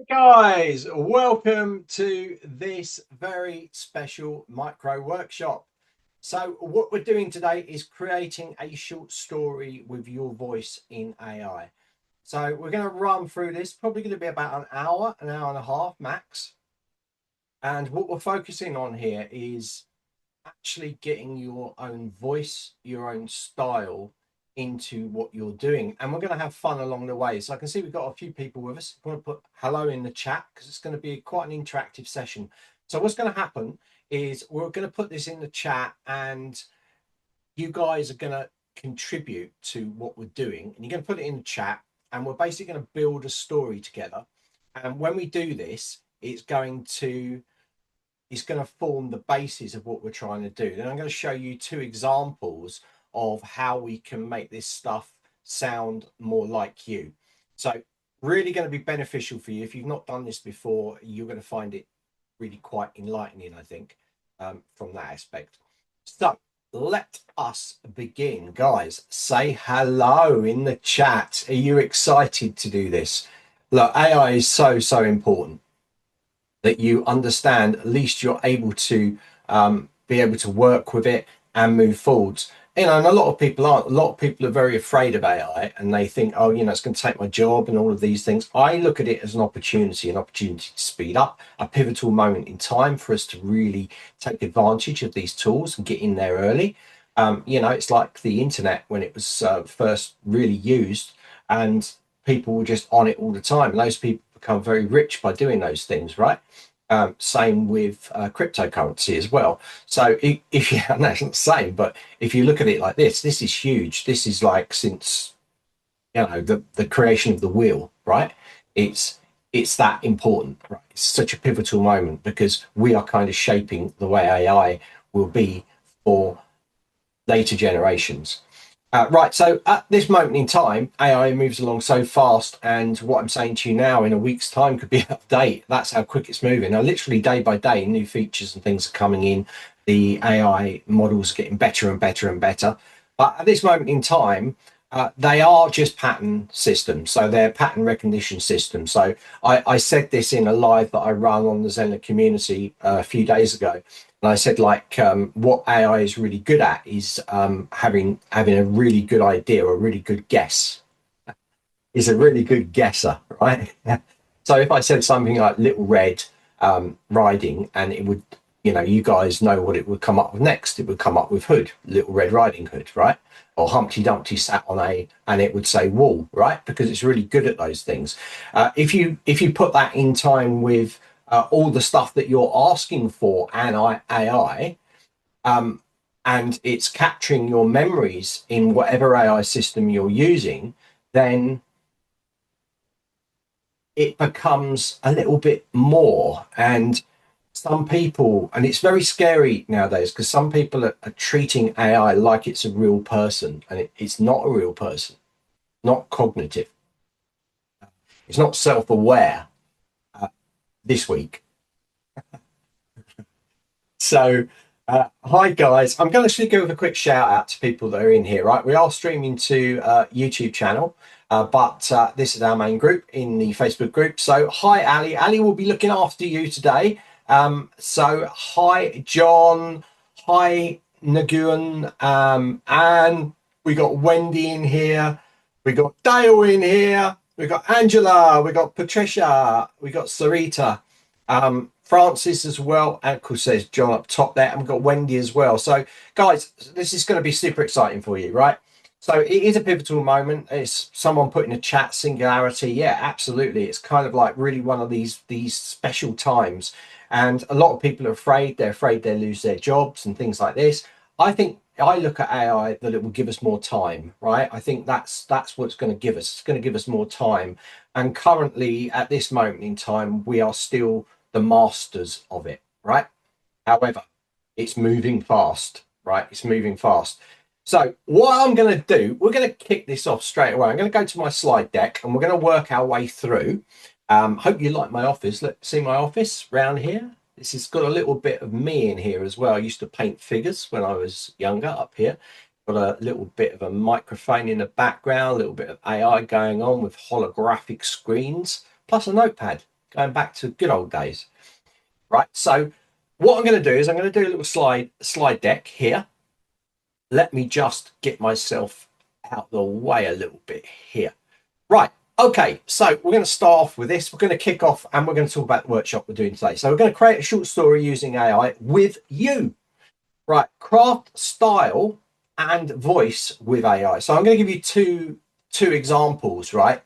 Guys, welcome to this very special micro workshop. So what we're doing today is creating a short story with your voice in AI. So we're going to run through this, probably going to be about an hour and a half max. And what we're focusing on here is actually getting your own voice, your own style into what you're doing. And we're going to have fun along the way. So I can see we've got a few people with us. I'm going to put hello in the chat because it's going to be quite an interactive session. So what's going to happen is we're going to put this in the chat and you guys are going to contribute to what we're doing. And you're going to put it in the chat and we're basically going to build a story together. And when we do this, it's going to form the basis of what we're trying to do. Then I'm going to show you two examples of how we can make this stuff sound more like you. So really going to be beneficial for you. If you've not done this before, you're going to find it really quite enlightening, I think, from that aspect. So let us begin. Guys, say hello in the chat. Are you excited to do this? Look, AI is so important that you understand, at least you're able to be able to work with it and move forwards. You know, and a lot of people aren't. A lot of people are very afraid of AI and they think, oh, you know, it's going to take my job and all of these things. I look at it as an opportunity to speed up, a pivotal moment in time for us to really take advantage of these tools and get in there early. You know, it's like the internet when it was first really used and people were just on it all the time. And those people become very rich by doing those things, right? Same with cryptocurrency as well. So if you, no, it's not the same, but if you look at it like this is huge. This is like since, you know, the creation of the wheel, right? It's that important, right? It's such a pivotal moment because we are kind of shaping the way AI will be for later generations. Right, so at this moment in time, AI moves along so fast, and what I'm saying to you now in a week's time could be out of date. That's how quick it's moving. Now, literally day by day, new features and things are coming in. The AI models are getting better and better and better. But at this moment in time, they are just pattern systems. So they're pattern recognition systems. So I said this in a live that I run on the Zenler community a few days ago. And I said, like, what AI is really good at is having a really good idea or a really good guess. Is a really good guesser, right? So if I said something like Little Red Riding, and it would, you know, you guys know what it would come up with next. It would come up with Hood, Little Red Riding Hood, right? Or Humpty Dumpty sat on a, and it would say wall, right? Because it's really good at those things. If you put that in time with all the stuff that you're asking for and AI, and it's capturing your memories in whatever AI system you're using, then it becomes a little bit more. And some people, and it's very scary nowadays because some people are treating AI like it's a real person, and it's not a real person, not cognitive, it's not self-aware this week. So, hi guys. I'm going to actually give a quick shout out to people that are in here, right? We are streaming to YouTube channel, but this is our main group in the Facebook group. So, hi Ali. Ali will be looking after you today. So, hi John. Hi Nagun. And we got Wendy in here. We got Dale in here. We got Angela. We got Patricia. We got Sarita. Francis as well. Uncle says John up top there, and we've got Wendy as well. So, guys, this is going to be super exciting for you, right? So, it is a pivotal moment. It's someone put in a chat singularity. Yeah, absolutely. It's kind of like really one of these special times, and a lot of people are afraid. They're afraid they'll lose their jobs and things like this. I think I look at AI that it will give us more time, right? I think that's what it's going to give us. It's going to give us more time, and currently at this moment in time, we are still the masters of it, right? However, it's moving fast, right? It's moving fast. So what I'm going to do, we're going to kick this off straight away. I'm going to go to my slide deck and we're going to work our way through. Hope you like my office. Let's see my office round here. This has got a little bit of me in here as well. I used to paint figures when I was younger up here. Got a little bit of a microphone in the background, a little bit of AI going on with holographic screens, plus a notepad. going back to good old days, right? So what I'm going to do is I'm going to do a little slide deck here. Let me just get myself out the way a little bit here. Right. Okay, so we're going to start off with this. We're going to kick off and we're going to talk about the workshop we're doing today. So we're going to create a short story using AI with you. Right, craft style and voice with AI. So I'm going to give you two examples, right?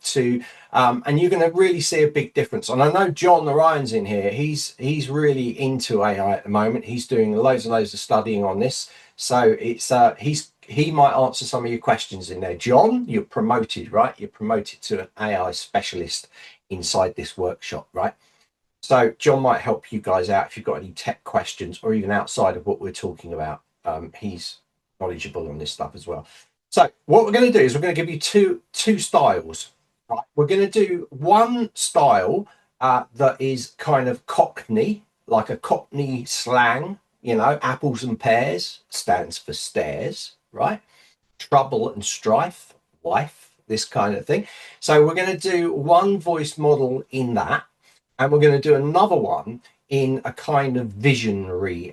And you're going to really see a big difference. And I know John Orion's in here. He's really into AI at the moment. He's doing loads and loads of studying on this. So it's he might answer some of your questions in there. John, you're promoted, right? You're promoted to an AI specialist inside this workshop, right? So John might help you guys out if you've got any tech questions or even outside of what we're talking about. He's knowledgeable on this stuff as well. So what we're going to do is we're going to give you two styles. Right? We're going to do one style that is kind of Cockney, like a Cockney slang. You know, apples and pears stands for stairs, right? Trouble and strife, wife, this kind of thing. So we're going to do one voice model in that. And we're going to do another one in a kind of visionary,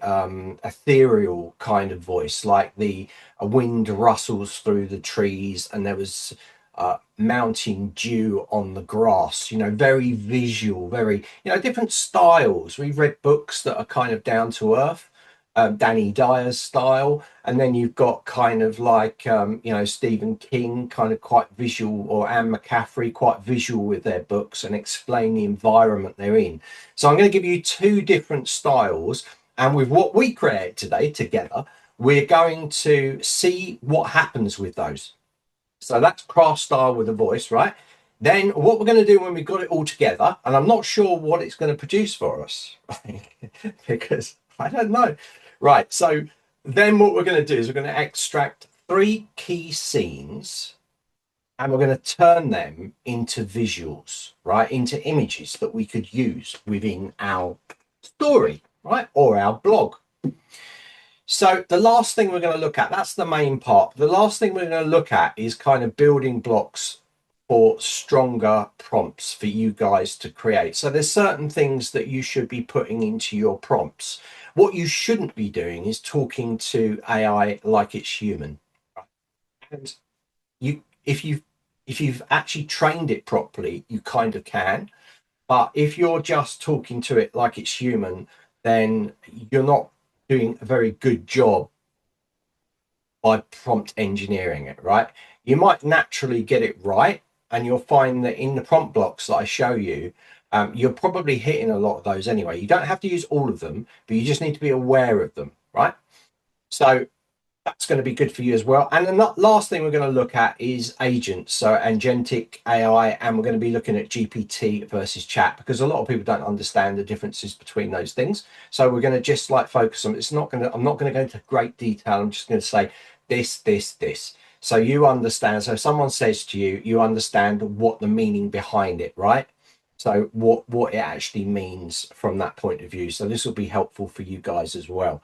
ethereal kind of voice, like the wind rustles through the trees and there was mounting dew on the grass, you know, very visual, very, you know, different styles. We've read books that are kind of down to earth. Danny Dyer's style, and then you've got kind of like you know, Stephen King, kind of quite visual, or Anne McCaffrey, quite visual with their books and explain the environment they're in. So I'm going to give you two different styles, and with what we create today together, we're going to see what happens with those. So that's craft style with a voice, right? Then what we're going to do when we've got it all together, and I'm not sure what it's going to produce for us, because I don't know. Right, so then what we're going to do is we're going to extract 3 key scenes and we're going to turn them into visuals, right, into images that we could use within our story, right, or our blog. So the last thing we're going to look at, that's the main part. The last thing we're going to look at is kind of building blocks for stronger prompts for you guys to create. So there's certain things that you should be putting into your prompts. What you shouldn't be doing is talking to AI like it's human. And if you've actually trained it properly, you kind of can. But if you're just talking to it like it's human, then you're not doing a very good job by prompt engineering it, right? You might naturally get it right, and you'll find that in the prompt blocks that I show you, you're probably hitting a lot of those anyway. You don't have to use all of them, but you just need to be aware of them, right? So that's going to be good for you as well. And the last thing we're going to look at is agents, so agentic AI, and we're going to be looking at GPT versus chat, because a lot of people don't understand the differences between those things. So we're going to just like focus on, I'm not going to go into great detail. I'm just going to say this. So you understand. So if someone says to you, you understand what the meaning behind it, right? So what it actually means from that point of view. So this will be helpful for you guys as well.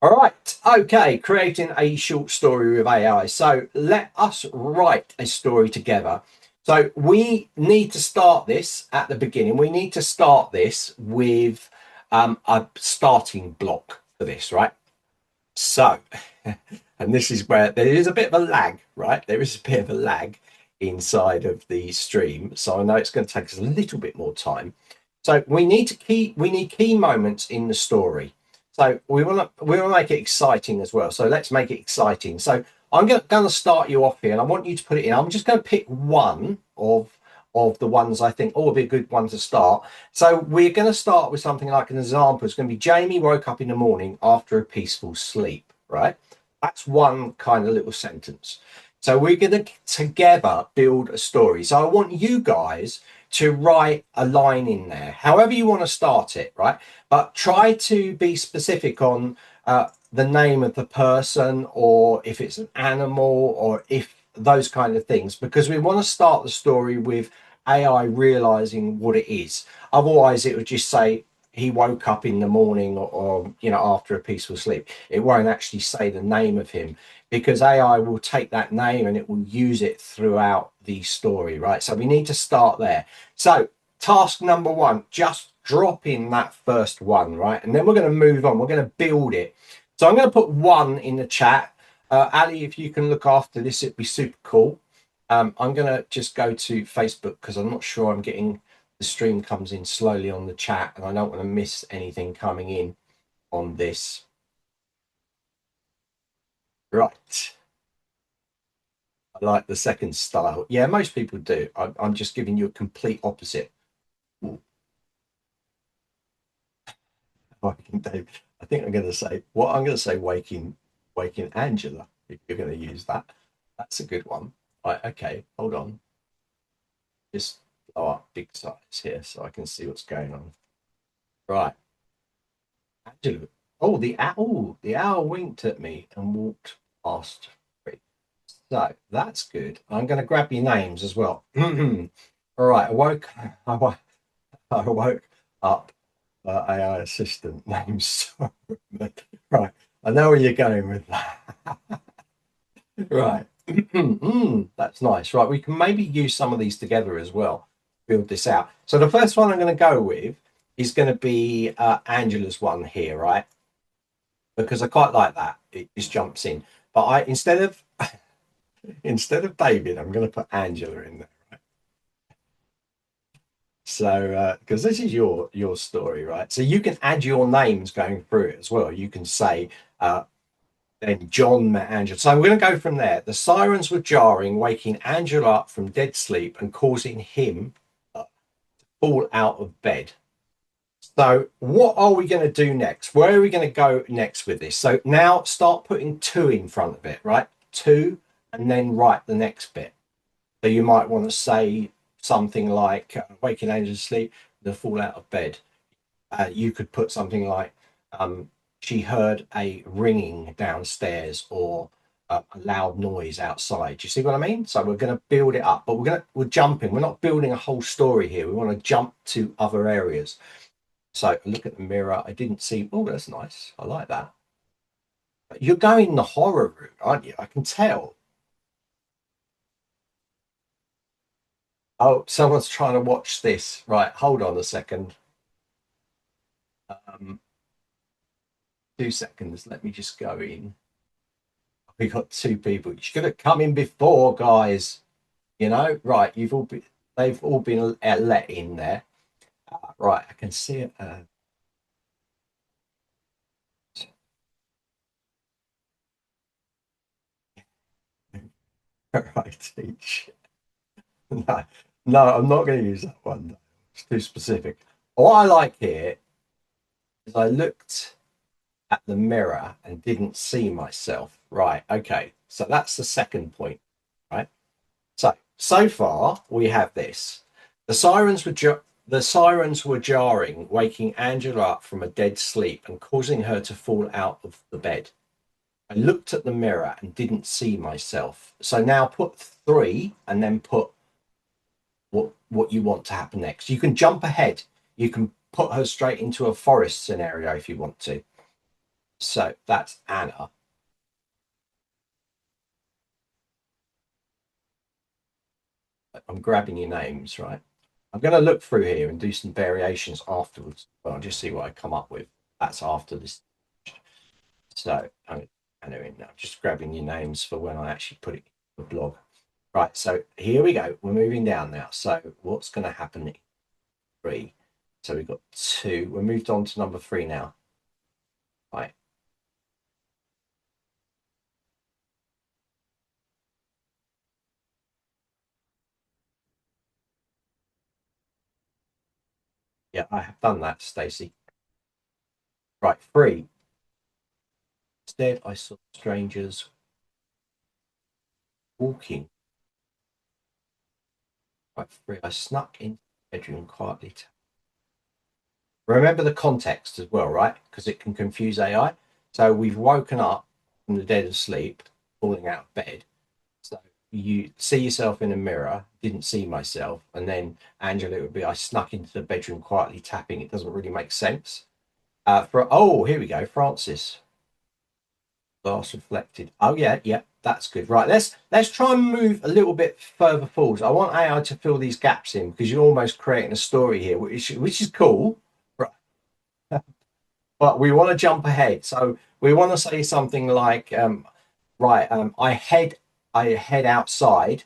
All right, okay, creating a short story with AI. So let us write a story together. So we need to start this at the beginning. We need to start this with a starting block for this, right? So, and this is where there is a bit of a lag, right? There is a bit of a lag inside of the stream. So I know it's going to take us a little bit more time. So we need key moments in the story. So we want to make it exciting as well. So let's make it exciting. So I'm going to start you off here, and I want you to put it in. I'm just going to pick one of the ones I think would be a good one to start. So we're going to start with something like an example. It's going to be Jamie woke up in the morning after a peaceful sleep, right? That's one kind of little sentence. So we're going to together build a story. So I want you guys to write a line in there, however you want to start it, right? But try to be specific on the name of the person, or if it's an animal, or if those kind of things, because we want to start the story with AI realizing what it is. Otherwise, it would just say he woke up in the morning, or you know, after a peaceful sleep. It won't actually say the name of him, because AI will take that name and it will use it throughout the story, right? So we need to start there. So task number one, just drop in that first one, right? And then we're going to move on. We're going to build it. So I'm going to put one in the chat. Ali, if you can look after this, it'd be super cool. I'm going to just go to Facebook because I'm not sure I'm getting the stream comes in slowly on the chat and I don't want to miss anything coming in on this. Right. I like the second style. Yeah, most people do. I'm just giving you a complete opposite. Waking Dave. I think I'm going to say what I'm going to say. Waking Angela. If you're going to use that, that's a good one. Right. Okay. Hold on. Just blow up big size here so I can see what's going on. Right. Angela. Oh, the owl. The owl winked at me and walked past me. So that's good. I'm going to grab your names as well. All right. I woke up AI assistant names. Right. I know where you're going with that. Right. That's nice. Right. We can maybe use some of these together as well. Build this out. So the first one I'm going to go with is going to be Angela's one here, right? Because I quite like that. It just jumps in. But instead of David, I'm going to put Angela in there. So, because this is your story, right? So you can add your names going through it as well. You can say, then John met Angela. So we're going to go from there. The sirens were jarring, waking Angela up from dead sleep and causing him to fall out of bed. So what are we going to do next? Where are we going to go next with this? So now start putting two in front of it, right? Two, and then write the next bit. So you might want to say something like waking Angela to sleep, the fall out of bed. You could put something like she heard a ringing downstairs or a loud noise outside. Do you see what I mean? So we're going to build it up, but we're jumping. We're not building a whole story here. We want to jump to other areas. So look at the mirror. I didn't see. Oh, that's nice. I like that. You're going the horror route, aren't you? I can tell. Oh, someone's trying to watch this. Right, hold on a second. 2 seconds. Let me just go in. We got two people. You should have come in before, guys. You know, right? They've all been let in there. Right, I can see it. Right, each. No, no, I'm not going to use that one. It's too specific. What I like here is I looked at the mirror and didn't see myself. Right. Okay. So that's the second point. Right. So far we have this. The sirens were jarring, waking Angela up from a dead sleep and causing her to fall out of the bed. I looked at the mirror and didn't see myself. So now put three and then put what you want to happen next. You can jump ahead. You can put her straight into a forest scenario if you want to. So that's Anna. I'm grabbing your names, right? I'm going to look through here and do some variations afterwards. But I'll just see what I come up with. That's after this. So I'm just grabbing your names for when I actually put it in the blog. Right, so here we go. We're moving down now. So what's going to happen? Three. So we've got two. We're moved on to number three now. Right. Yeah, I have done that, Stacey. Right, three. Instead, I saw strangers walking. Right, three. I snuck into the bedroom quietly. Remember the context as well, right? Because it can confuse AI. So we've woken up from the dead of sleep, falling out of bed. So you see yourself in a mirror, didn't see myself, and then Angela, it would be I snuck into the bedroom quietly tapping. It doesn't really make sense. Here we go, Francis. Glass reflected. Oh yeah, yeah, that's good. Right, let's try and move a little bit further forward. I want AI to fill these gaps in because you're almost creating a story here, which is cool. Right. But we want to jump ahead. So we want to say something like, right, I head outside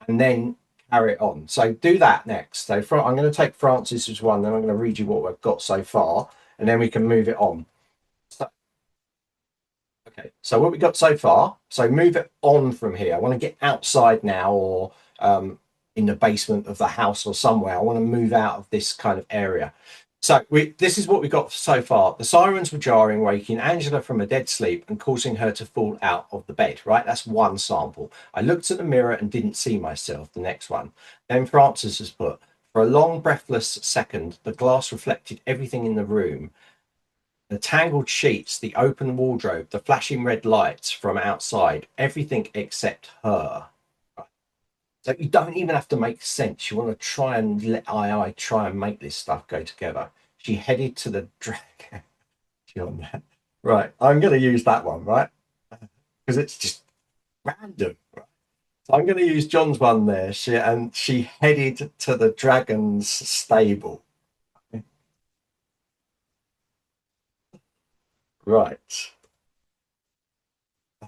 and then carry it on. So do that next. So I'm going to take Francis as one, then I'm going to read you what we've got so far, and then we can move it on. So, okay, so what we got so far. So move it on from here. I want to get outside now, or in the basement of the house or somewhere. I want to move out of this kind of area. So this is what we got so far. The sirens were jarring, waking Angela from a dead sleep and causing her to fall out of the bed, right? That's one sample. I looked at the mirror and didn't see myself, the next one. Then Francis has put, for a long, breathless second, the glass reflected everything in the room. The tangled sheets, the open wardrobe, the flashing red lights from outside, everything except her. Right. So you don't even have to make sense. You want to try and let AI try and make this stuff go together. She headed to the dragon. Right, I'm going to use that one, right? Because it's just random. Right? So I'm going to use John's one there. She headed to the dragon's stable. Right.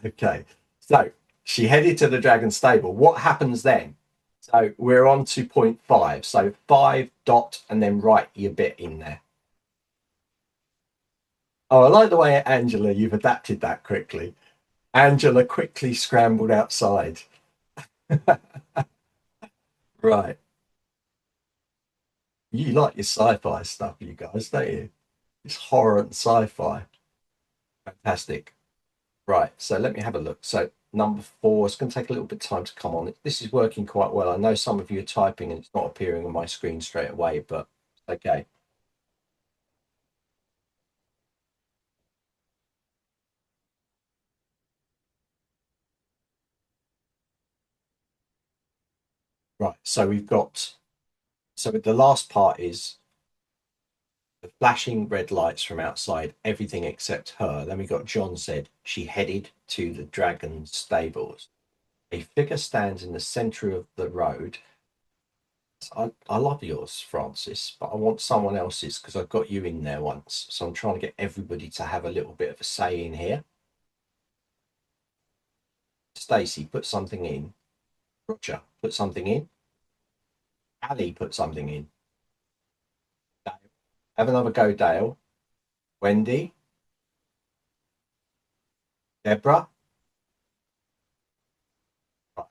Okay. So she headed to the dragon's stable. What happens then? So we're on to point five. So five dot and then write your bit in there. Oh, I like the way, Angela, you've adapted that quickly. Angela quickly scrambled outside. Right. You like your sci-fi stuff, you guys, don't you? It's horror and sci-fi. Fantastic. Right. So let me have a look. So number four, it's going to take a little bit of time to come on. This is working quite well. I know some of you are typing and it's not appearing on my screen straight away, but okay. Right. So the last part is the flashing red lights from outside, everything except her. Then we got John said she headed to the dragon's stables. A figure stands in the center of the road. I love yours, Francis, but I want someone else's because I got you in there once. So I'm trying to get everybody to have a little bit of a say in here. Stacey, put something in. Roger, put something in. Ali, put something in. Dale. Have another go, Dale. Wendy, Deborah. Right,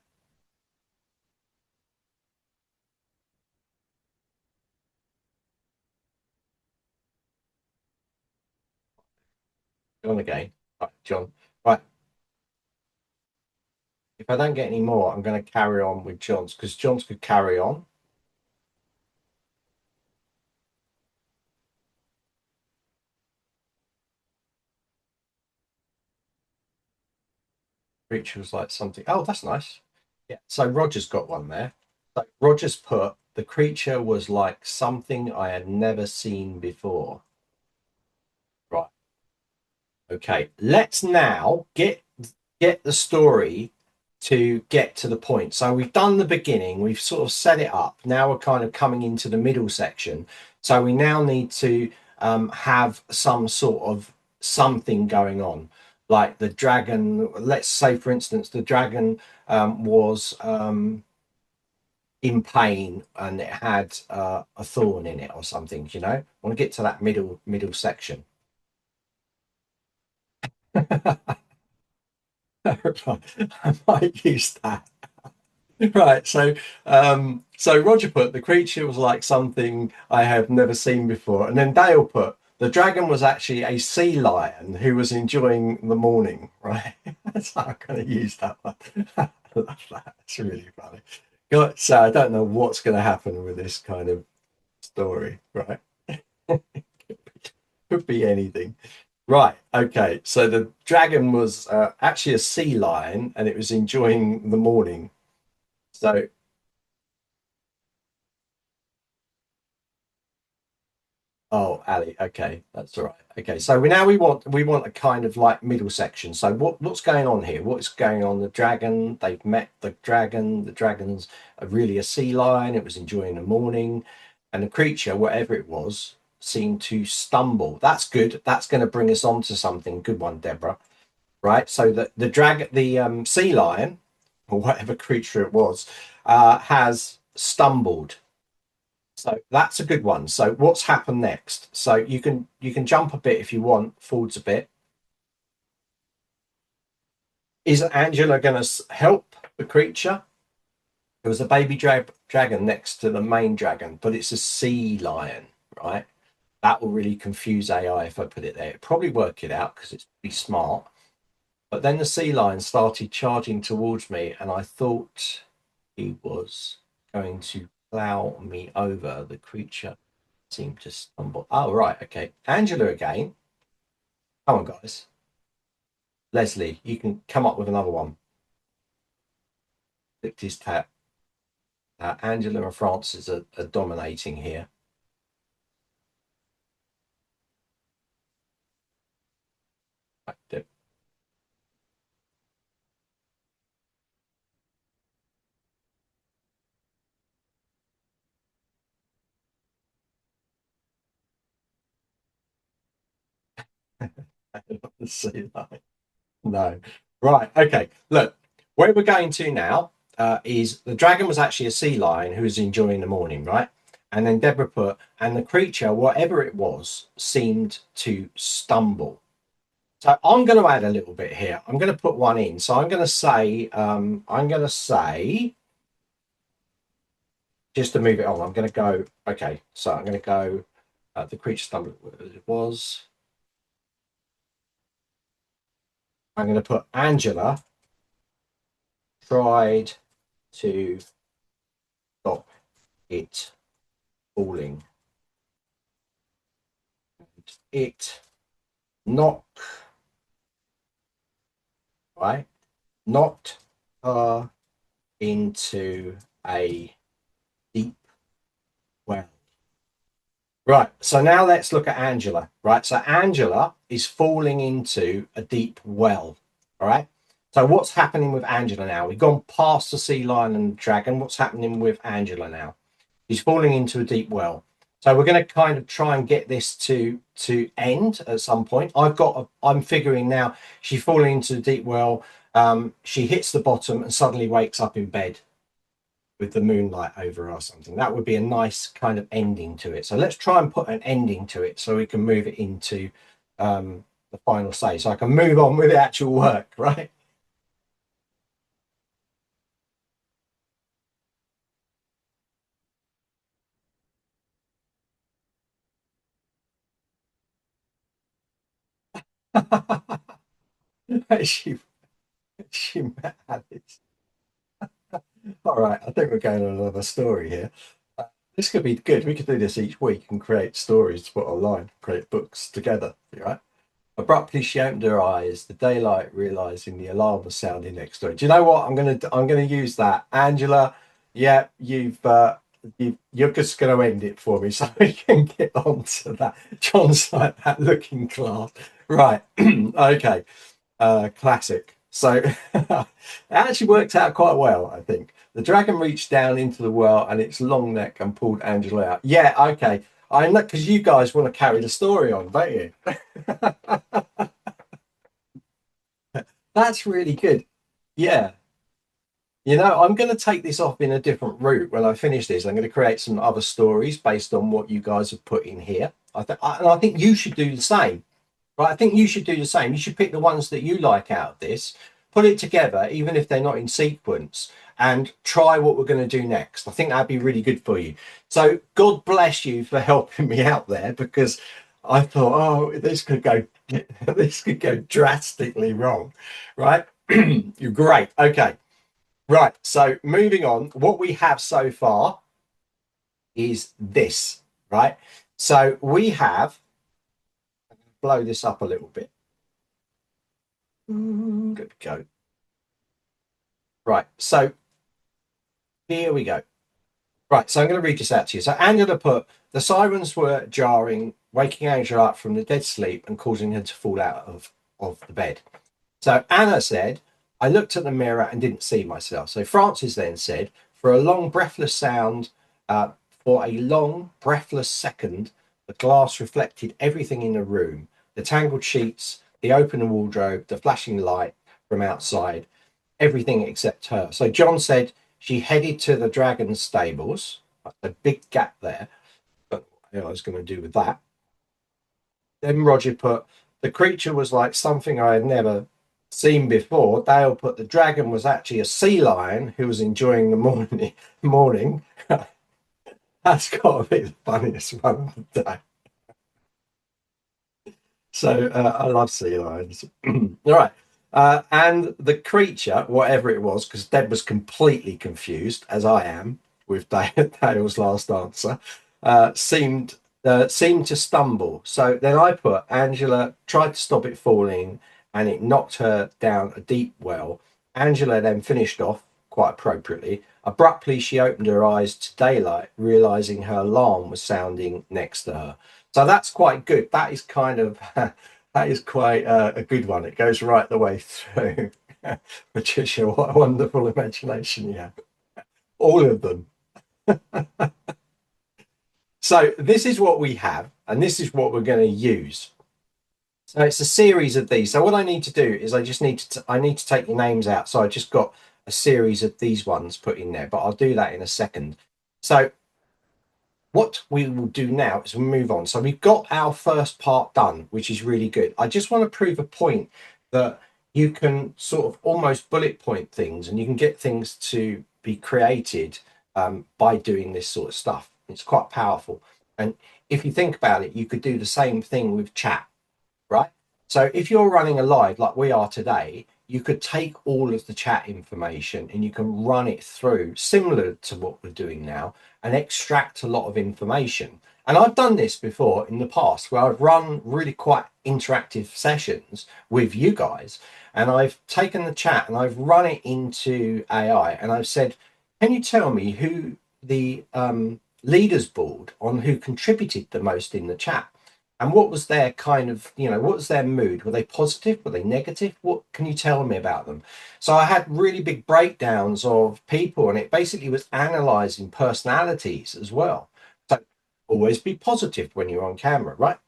John again. Right, John. Right, if I don't get any more, I'm going to carry on with John's because John's could carry on. Creature was like something. Oh, that's nice. Yeah. So Roger's got one there. So Roger's put the creature was like something I had never seen before. Right. Okay. Let's now get the story to get to the point. So we've done the beginning, we've sort of set it up. Now we're kind of coming into the middle section. So we now need to have some sort of something going on. Like the dragon, let's say, for instance, the dragon was in pain and it had a thorn in it or something, you know? I want to get to that middle section. I might use that. Right. So Roger put the creature was like something I have never seen before. And then Dale put the dragon was actually a sea lion who was enjoying the morning, right? So I'm gonna use that one. I love that. It's really funny. So I don't know what's gonna happen with this kind of story, right? Could be anything. Right. Okay. So the dragon was actually a sea lion and it was enjoying the morning. So, oh, Ali. Okay. That's all right. Okay, so we want a kind of like middle section. So what's going on here? What's going on? The dragon, they've met the dragon. The dragon's really a sea lion. It was enjoying the morning, and the creature, whatever it was, seemed to stumble. That's good. That's going to bring us on to something. Good one, Deborah. Right. So the dragon, the sea lion, or whatever creature it was, has stumbled. So that's a good one. So what's happened next? So you can jump a bit if you want, forwards a bit. Is Angela going to help the creature? There was a baby dragon next to the main dragon, but it's a sea lion, right? That will really confuse AI if I put it there. It'd probably work it out because it's pretty smart. But then the sea lion started charging towards me, and I thought he was going to plow me over. The creature seemed to stumble. Oh, right. Okay. Angela again. Come on, guys. Leslie, you can come up with another one. Licked his tap. Angela and Francis are dominating here. See that? No. Right. Okay. Look, where we're going to now is the dragon was actually a sea lion who was enjoying the morning, right? And then Deborah put, and the creature, whatever it was, seemed to stumble. So I'm going to add a little bit here. I'm going to put one in. So I'm going to say, just to move it on, I'm going to go, okay. So I'm going to go, the creature stumbled, it was. I'm going to put Angela tried to stop it falling. It knocked, right? Knocked her into a deep well. Right. So now let's look at Angela. Right. So Angela is falling into a deep well. All right. So what's happening with Angela now? We've gone past the sea lion and the dragon. What's happening with Angela now? She's falling into a deep well. So we're going to kind of try and get this to end at some point. I'm figuring now she's falling into a deep well. She hits the bottom and suddenly wakes up in bed with the moonlight over her or something. That would be a nice kind of ending to it. So let's try and put an ending to it so we can move it into the final stage. So I can move on with the actual work, right? she she met Alice. All right, I think we're going on another story here. This could be good. We could do this each week and create stories to put online, create books together, right? Abruptly, she opened her eyes. The daylight, realizing the alarm was sounding next door. Do you know what? I'm gonna use that, Angela. Yeah, you're just gonna end it for me so we can get on to that. John's like that looking class, right? Okay, classic. So it actually worked out quite well, I think. The dragon reached down into the well and its long neck and pulled Angela out. Yeah, okay. I know because you guys want to carry the story on, don't you? That's really good. Yeah. I'm going to take this off in a different route when I finish this. I'm going to create some other stories based on what you guys have put in here. And I think you should do the same, right? I think you should do the same. You should pick the ones that you like out of this, put it together, even if they're not in sequence, and try what we're going to do next. I think that'd be really good for you. So God bless you for helping me out there because I thought, oh, this could go drastically wrong, right? You're great. Okay. Right. So moving on, what we have so far is this, right? So we have, blow this up a little bit. Good go. Right. So here we go. Right. So I'm going to read this out to you. So Angela put, the sirens were jarring waking Angela up from the dead sleep and causing her to fall out of the bed. So Anna said, I looked at the mirror and didn't see myself. So Francis then said, for a long, breathless sound, for a long, breathless second, the glass reflected everything in the room, the tangled sheets, the open wardrobe, the flashing light from outside, everything except her. So John said she headed to the dragon's stables. A big gap there, but I was going to do with that. Then Roger put, the creature was like something I had never seen before. Dale put, the dragon was actually a sea lion who was enjoying the morning. That's got to be the funniest one of the day. So I love sea lions. All right. And the creature, whatever it was, because Deb was completely confused, as I am with Dale's last answer, seemed to stumble. So then I put, Angela tried to stop it falling and it knocked her down a deep well. Angela then finished off quite appropriately. Abruptly, she opened her eyes to daylight, realizing her alarm was sounding next to her. So that's quite good. That is kind of that is quite a good one. It goes right the way through. Patricia, what a wonderful imagination you have. All of them. So this is what we have, and this is what we're going to use. So it's a series of these. So what I need to do is I need to take your names out. So I just got a series of these ones put in there, but I'll do that in a second. So what we will do now is we'll move on. So we've got our first part done, which is really good. I just want to prove a point that you can sort of almost bullet point things and you can get things to be created by doing this sort of stuff. It's quite powerful. And if you think about it, you could do the same thing with chat, right? So if you're running a live like we are today, you could take all of the chat information and you can run it through similar to what we're doing now and extract a lot of information. And I've done this before in the past where I've run really quite interactive sessions with you guys. And I've taken the chat and I've run it into AI and I've said, can you tell me who the leaders board on who contributed the most in the chat? And what was their kind of, what was their mood? Were they positive? Were they negative? What can you tell me about them? So I had really big breakdowns of people, and it basically was analyzing personalities as well. So always be positive when you're on camera, right?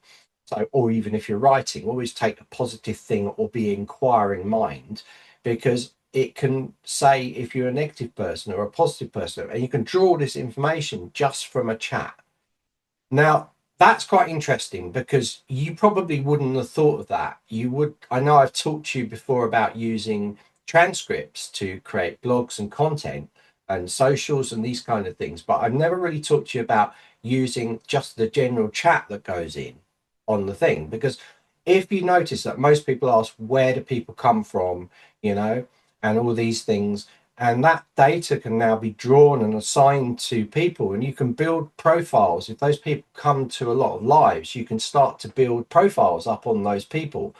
So, or even if you're writing, always take a positive thing or be inquiring mind, because it can say if you're a negative person or a positive person, and you can draw this information just from a chat. Now, that's quite interesting because you probably wouldn't have thought of that. I know I've talked to you before about using transcripts to create blogs and content and socials and these kind of things, but I've never really talked to you about using just the general chat that goes in on the thing. Because if you notice that most people ask, where do people come from, and all these things, and that data can now be drawn and assigned to people, and you can build profiles. If those people come to a lot of lives, you can start to build profiles up on those people.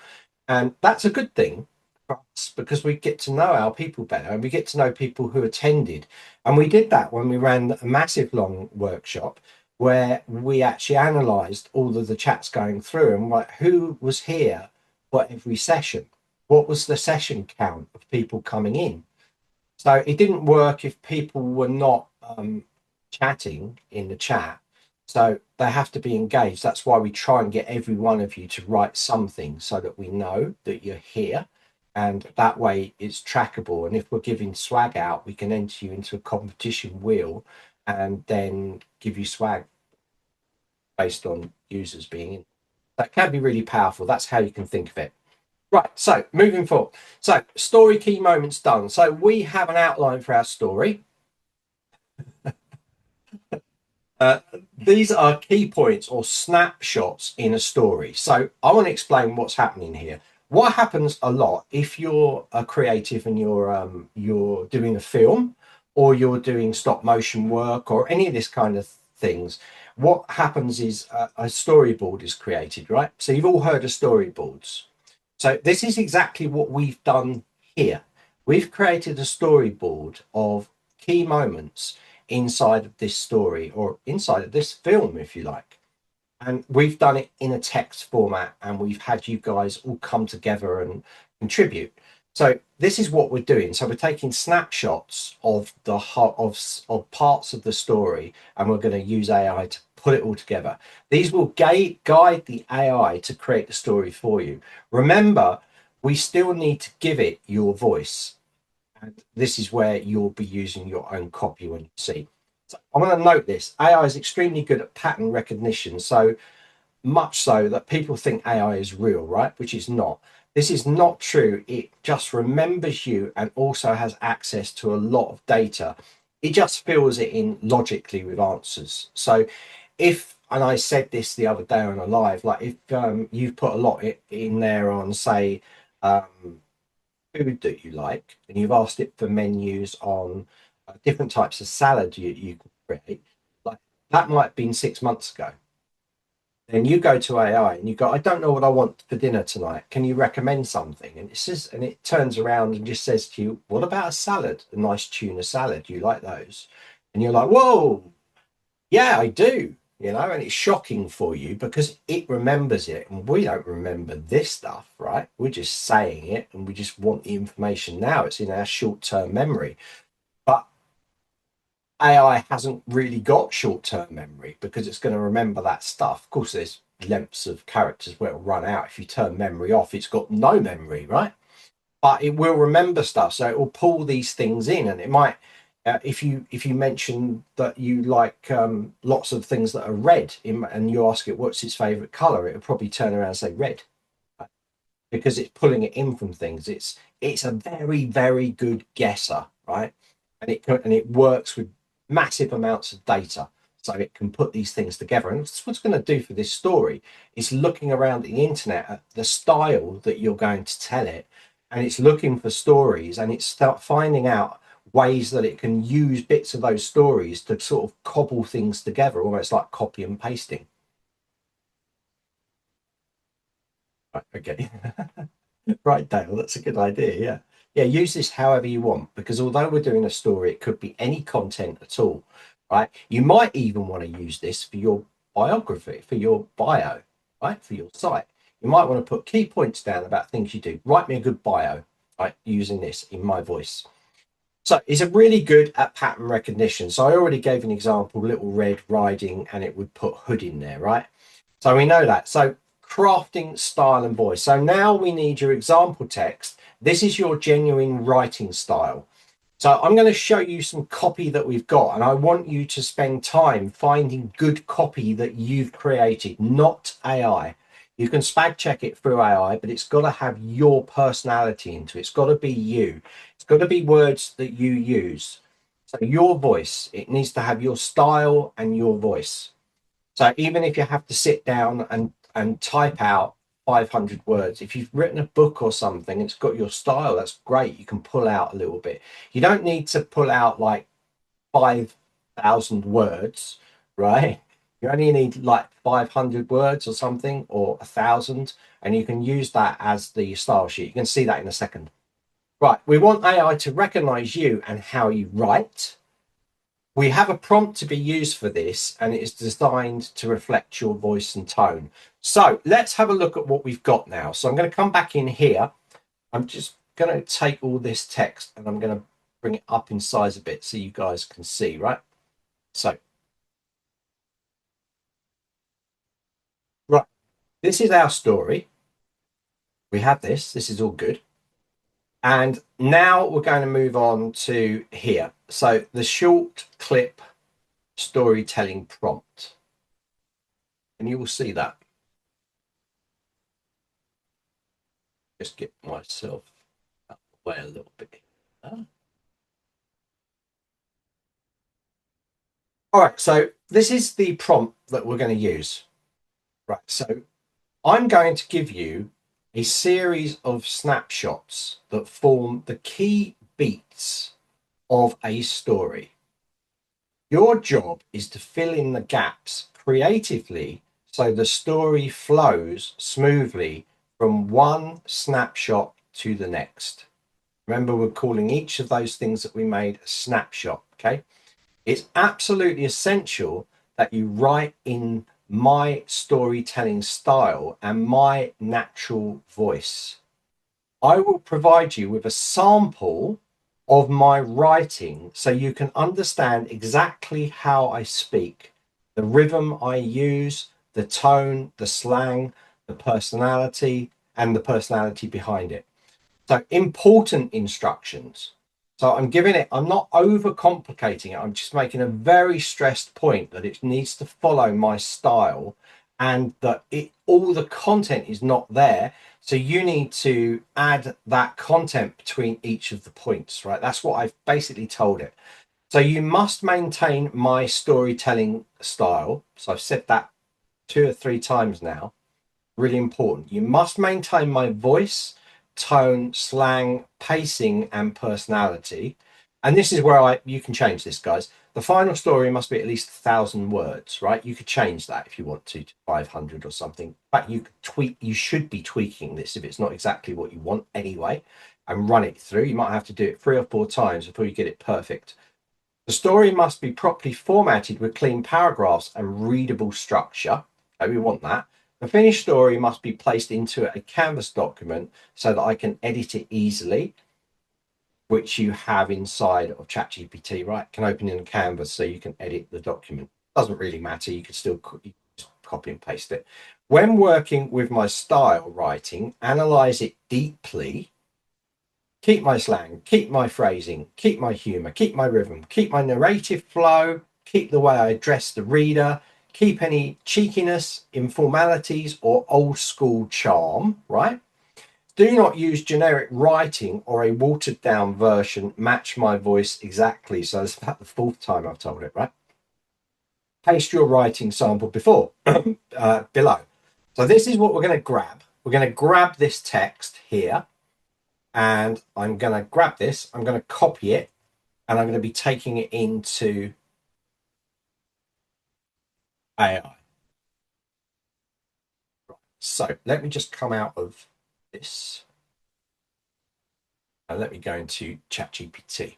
And that's a good thing for us because we get to know our people better and we get to know people who attended. And we did that when we ran a massive long workshop where we actually analysed all of the chats going through and like who was here for every session. What was the session count of people coming in? So it didn't work if people were not chatting in the chat. So they have to be engaged. That's why we try and get every one of you to write something so that we know that you're here. And that way it's trackable. And if we're giving swag out, we can enter you into a competition wheel and then give you swag based on users being in. That can be really powerful. That's how you can think of it. Right, so moving forward. So story key moments done. So we have an outline for our story. These are key points or snapshots in a story. So I want to explain what's happening here. What happens a lot if you're a creative and you're doing a film or you're doing stop motion work or any of this kind of things, what happens is a storyboard is created, right? So you've all heard of storyboards. So this is exactly what we've done here. We've created a storyboard of key moments inside of this story or inside of this film, if you like. And we've done it in a text format, and we've had you guys all come together and contribute. So this is what we're doing. So we're taking snapshots of the of parts of the story, and we're going to use AI to put it all together. These will guide the AI to create the story for you. Remember, we still need to give it your voice. And this is where you'll be using your own copy when you see. So I want to note this. AI is extremely good at pattern recognition. So much so that people think AI is real, right? Which is not. This is not true. It just remembers you and also has access to a lot of data. It just fills it in logically with answers. So if, and I said this the other day on a live, like if you've put a lot in there on, say, food that you like, and you've asked it for menus on different types of salad you can create, like that might have been 6 months ago. Then you go to AI and you go, I don't know what I want for dinner tonight. Can you recommend something? And it says, and it turns around and just says to you, what about a salad? A nice tuna salad. You like those? And you're like, whoa, yeah, I do. You know, and it's shocking for you because it remembers it, and we don't remember this stuff, right? We're just saying it, and we just want the information now. It's in our short-term memory. But AI hasn't really got short-term memory because it's going to remember that stuff. Of course, there's lengths of characters where it'll run out. If you turn memory off, it's got no memory, right? But it will remember stuff, so it will pull these things in, and it might. If you mention that you like lots of things that are red, and you ask it what's its favorite color, it'll probably turn around and say red, because it's pulling it in from things. It's a very good guesser, right? And it works with massive amounts of data, so it can put these things together. And that's what's going to do for this story. It's looking around the internet at the style that you're going to tell it, and it's looking for stories, and it's start finding out ways that it can use bits of those stories to sort of cobble things together, almost like copy and pasting. Right, okay. Right, Dale, that's a good idea. Yeah. Yeah, use this however you want, because although we're doing a story, it could be any content at all, right? You might even want to use this for your biography, for your bio, right? For your site. You might want to put key points down about things you do. Write me a good bio, right? Using this in my voice. So it's a really good at pattern recognition. So I already gave an example, Little Red Riding, and it would put hood in there, right? So we know that. So crafting style and voice. So now we need your example text. This is your genuine writing style. So I'm going to show you some copy that we've got, and I want you to spend time finding good copy that you've created, not AI. You can spag check it through AI, but it's got to have your personality into it. It's got to be you. It's got to be words that you use. So your voice, it needs to have your style and your voice. So even if you have to sit down and type out 500 words, if you've written a book or something, it's got your style, that's great. You can pull out a little bit. You don't need to pull out like 5,000 words, right? You only need like 500 words or something, or 1,000, and you can use that as the style sheet. You can see that in a second. Right, we want AI to recognize you and how you write. We have a prompt to be used for this, and it is designed to reflect your voice and tone. So let's have a look at what we've got now. So I'm going to come back in here. I'm just going to take all this text and I'm going to bring it up in size a bit so you guys can see, right? So, right, this is our story. We have this. This is all good. And now we're going to move on to here. So the short clip storytelling prompt. And you will see that. Just get myself out of the way a little bit. All right, so this is the prompt that we're going to use. Right, so I'm going to give you a series of snapshots that form the key beats of a story. Your job is to fill in the gaps creatively so the story flows smoothly from one snapshot to the next. Remember, we're calling each of those things that we made a snapshot, okay? It's absolutely essential that you write in my storytelling style and my natural voice. I will provide you with a sample of my writing so you can understand exactly how I speak, the rhythm I use, the tone, the slang, the personality, and the personality behind it. So important instructions. So I'm giving it, I'm not overcomplicating it. I'm just making a very stressed point that it needs to follow my style and that all the content is not there. So you need to add that content between each of the points, right? That's what I've basically told it. So you must maintain my storytelling style. So I've said that 2 or 3 times now. Really important. You must maintain my voice, tone, slang, pacing, and personality. And this is where you can change this, guys. The final story must be at least 1,000 words, right? You could change that if you want to 500 or something. But you could tweak. You should be tweaking this if it's not exactly what you want anyway, and run it through. You might have to do it 3 or 4 times before you get it perfect. The story must be properly formatted with clean paragraphs and readable structure. Okay, we want that. The finished story must be placed into a Canvas document so that I can edit it easily, which you have inside of ChatGPT, right? Can open in Canvas so you can edit the document. Doesn't really matter. You can still copy and paste it. When working with my style writing, analyze it deeply. Keep my slang, keep my phrasing, keep my humor, keep my rhythm, keep my narrative flow, keep the way I address the reader, keep any cheekiness, informalities, or old school charm, right? Do not use generic writing or a watered down version. Match my voice exactly. So it's about the 4th time I've told it, right? Paste your writing sample below. So this is what we're going to grab. We're going to grab this text here. And I'm going to grab this, I'm going to copy it, and I'm going to be taking it into AI. So let me just come out of this and let me go into ChatGPT.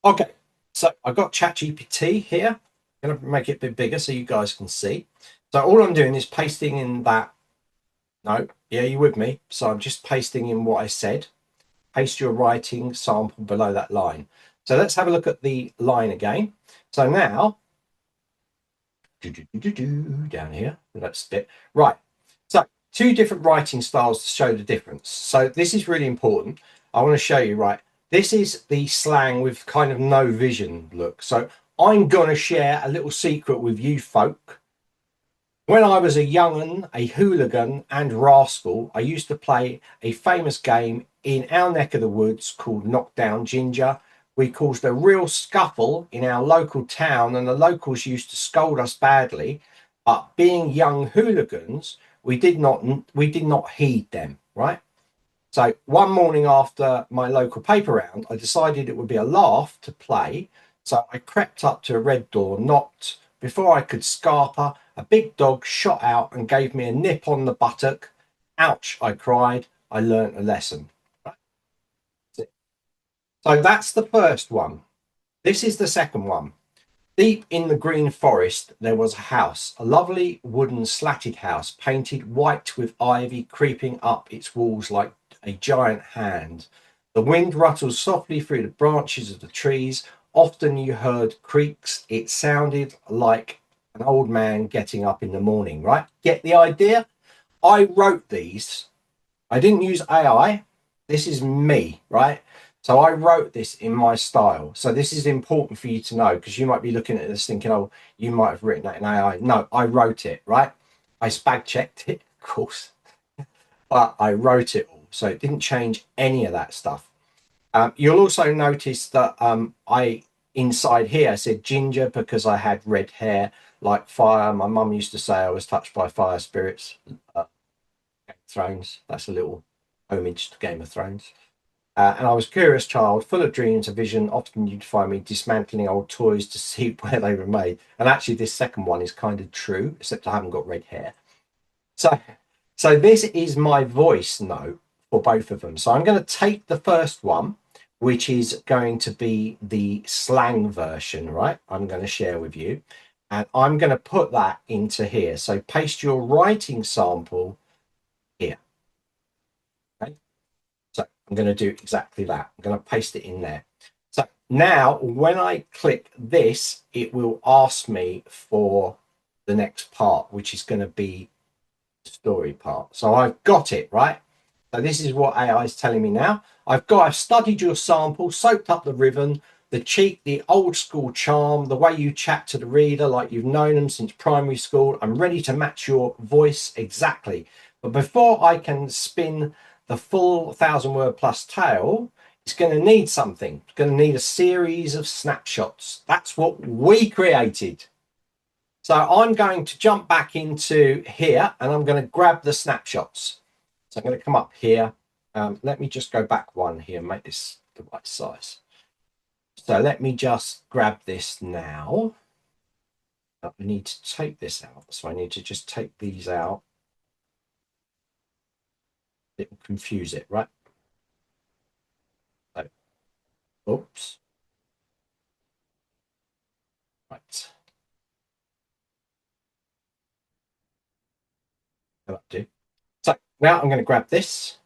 Okay, so I've got ChatGPT here. I'm going to make it a bit bigger so you guys can see. So all I'm doing is pasting in that. No, yeah, you with me? So I'm just pasting in what I said. Paste your writing sample below that line. So let's have a look at the line again. So now, down here, that's it. Right. So 2 different writing styles to show the difference. So this is really important. I want to show you, right? This is the slang with kind of no vision look. So I'm going to share a little secret with you folk. When I was a young'un, a hooligan and rascal, I used to play a famous game in our neck of the woods called Knockdown Ginger. We caused a real scuffle in our local town and the locals used to scold us badly. But being young hooligans, we did not heed them, right? So one morning after my local paper round, I decided it would be a laugh to play. So I crept up to a red door, knocked. Before I could scarper, a big dog shot out and gave me a nip on the buttock. Ouch, I cried. I learnt a lesson. So that's the first one. This is the second one. Deep in the green forest, there was a house, a lovely wooden slatted house, painted white with ivy creeping up its walls like a giant hand. The wind rattled softly through the branches of the trees. Often you heard creaks. It sounded like an old man getting up in the morning, right? Get the idea? I wrote these. I didn't use AI. This is me, right? So I wrote this in my style. So this is important for you to know because you might be looking at this thinking, oh, you might have written that in AI. No, I wrote it, right? I spag checked it, of course, but I wrote it all. So it didn't change any of that stuff. You'll also notice that I inside here said ginger because I had red hair like fire. My mum used to say I was touched by fire spirits. Game of Thrones. That's a little homage to Game of Thrones. And I was a curious child, full of dreams and vision. Often you'd find me dismantling old toys to see where they were made. And actually, this second one is kind of true, except I haven't got red hair. So, so this is my voice note for both of them. So I'm going to take the first one, which is going to be the slang version, right? I'm going to share with you. And I'm going to put that into here. So paste your writing sample here. Okay. So I'm going to do exactly that. I'm going to paste it in there. So now when I click this, it will ask me for the next part, which is going to be the story part. So I've got it, right? So this is what AI is telling me now. I've studied your sample, soaked up the ribbon, the cheek, the old school charm, the way you chat to the reader like you've known them since primary school. I'm ready to match your voice exactly. But before I can spin the full 1,000 word plus tale, it's going to need something. It's going to need a series of snapshots. That's what we created. So I'm going to jump back into here and I'm going to grab the snapshots. So I'm going to come up here. Let me just go back one here, make this the right size. So let me just grab this now. I need to take this out. So I need to just take these out. It will confuse it, right? So, oops. Right. That'll do. So now I'm going to grab this.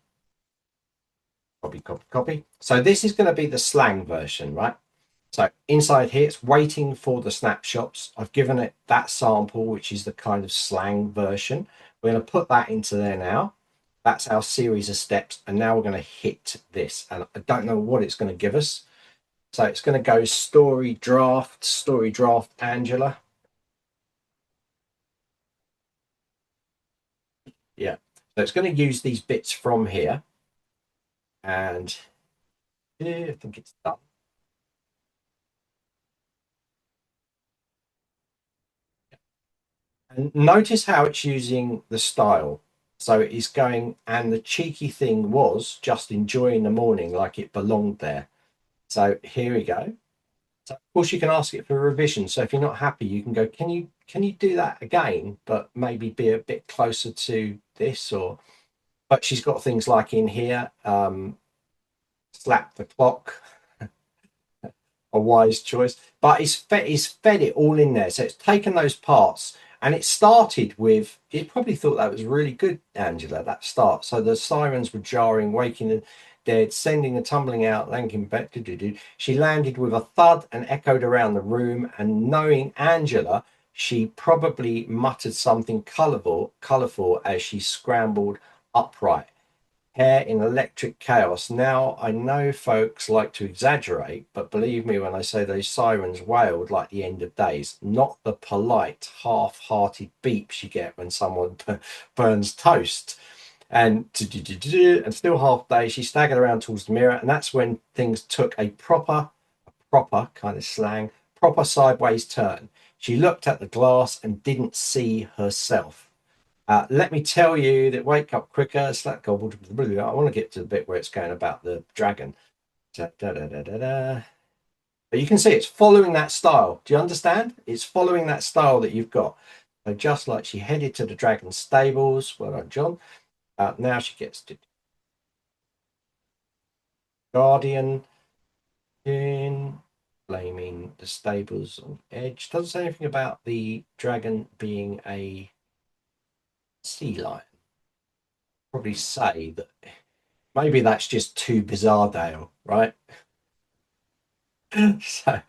Copy, copy, copy. So this is going to be the slang version, right? So inside here, it's waiting for the snapshots. I've given it that sample, which is the kind of slang version. We're going to put that into there now. That's our series of steps. And now we're going to hit this. And I don't know what it's going to give us. So it's going to go story draft, Angela. Yeah. So it's going to use these bits from here. And yeah, I think it's done. And notice how it's using the style. So it's going, and the cheeky thing was just enjoying the morning like it belonged there. So here we go. So of course you can ask it for revision. So if you're not happy, you can go, can you do that again, but maybe be a bit closer to this? Or but she's got things like in here, slap the clock, a wise choice, but it's fed it all in there. So it's taken those parts and it started with, it probably thought that was really good, Angela, that start. So the sirens were jarring, waking the dead, sending and tumbling out, lanking back. She landed with a thud and echoed around the room. And knowing Angela, she probably muttered something colourful as she scrambled upright. Hair in electric chaos. Now, I know folks like to exaggerate, but believe me when I say those sirens wailed like the end of days, not the polite, half-hearted beeps you get when someone burns toast. And still half day, she staggered around towards the mirror, and that's when things took a proper kind of slang, proper sideways turn. She looked at the glass and didn't see herself. Let me tell you that wake up quicker. Slack. I want to get to the bit where it's going about the dragon. But you can see it's following that style. Do you understand? It's following that style that you've got. So just like she headed to the dragon stables. Well done, John. Now she gets to Guardian in blaming the stables on edge. Doesn't say anything about the dragon being a sea lion. Probably say that maybe that's just too bizarre, Dale, right? So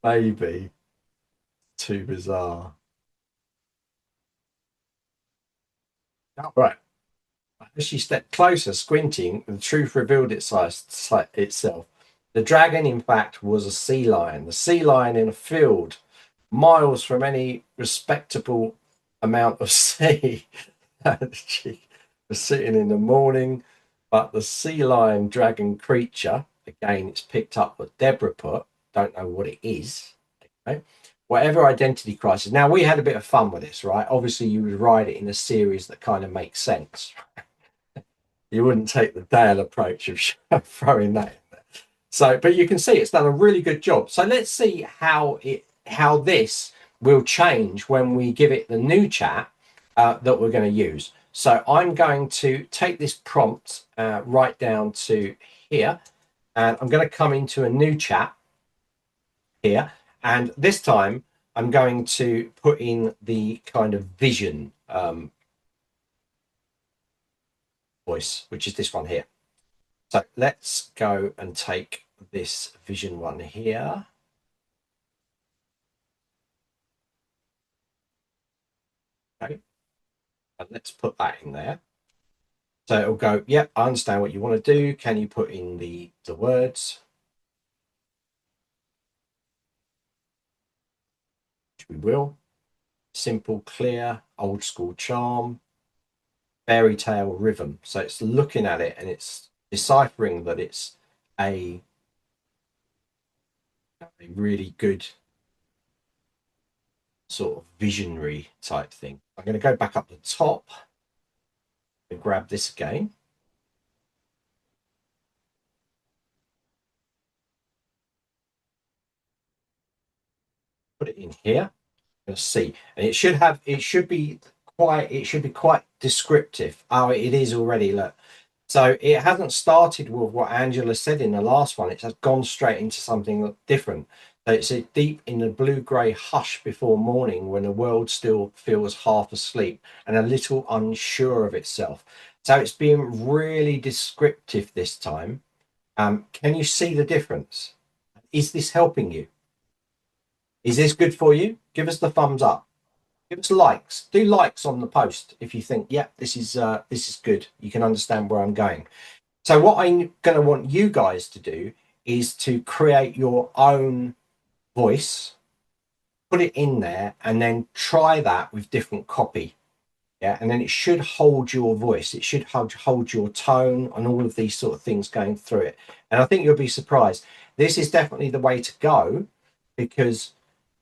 maybe too bizarre. Right. As she stepped closer, squinting, the truth revealed itself. The dragon, in fact, was a sea lion. The sea lion in a field, miles from any respectable amount of sea. She was sitting in the morning, but the sea lion dragon creature, again, it's picked up what Deborah put, don't know what it is. Okay? Whatever identity crisis. Now, we had a bit of fun with this, right? Obviously, you would write it in a series that kind of makes sense. You wouldn't take the Dale approach of throwing that in there. So, but you can see it's done a really good job. So let's see how this will change when we give it the new chat that we're going to use. So I'm going to take this prompt right down to here, and I'm going to come into a new chat here. And this time I'm going to put in the kind of vision voice, which is this one here. So let's go and take this vision one here. Okay, and let's put that in there. So it'll go, yep, I understand what you want to do. Can you put in the words? Which we will. Simple, clear, old school charm, fairy tale rhythm. So it's looking at it and it's deciphering that it's a really good sort of visionary type thing. I'm going to go back up the top and grab this again. Put it in here. Let's see, and it should be quite descriptive. Oh, it is already. Look, so it hasn't started with what Angela said in the last one. It's gone straight into something different. So it's a deep in the blue-grey hush before morning, when the world still feels half asleep and a little unsure of itself. So it's being really descriptive this time. Can you see the difference? Is this helping you? Is this good for you? Give us the thumbs up. Give us likes. Do likes on the post if you think, yeah, this is good. You can understand where I'm going. So what I'm going to want you guys to do is to create your own voice, put it in there, and then try that with different copy. Yeah, and then it should hold your voice. It should hold your tone and all of these sort of things going through it. And I think you'll be surprised. This is definitely the way to go, because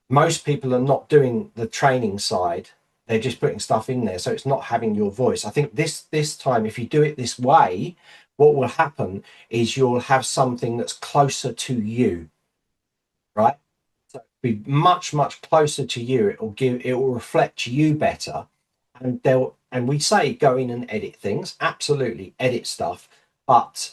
most people are not doing the training side. They're just putting stuff in there, so it's not having your voice. I think this time, if you do it this way, what will happen is you'll have something that's closer to you, right? So it'll be much closer to you. It will reflect you better, and we say go in and edit things. Absolutely, edit stuff, but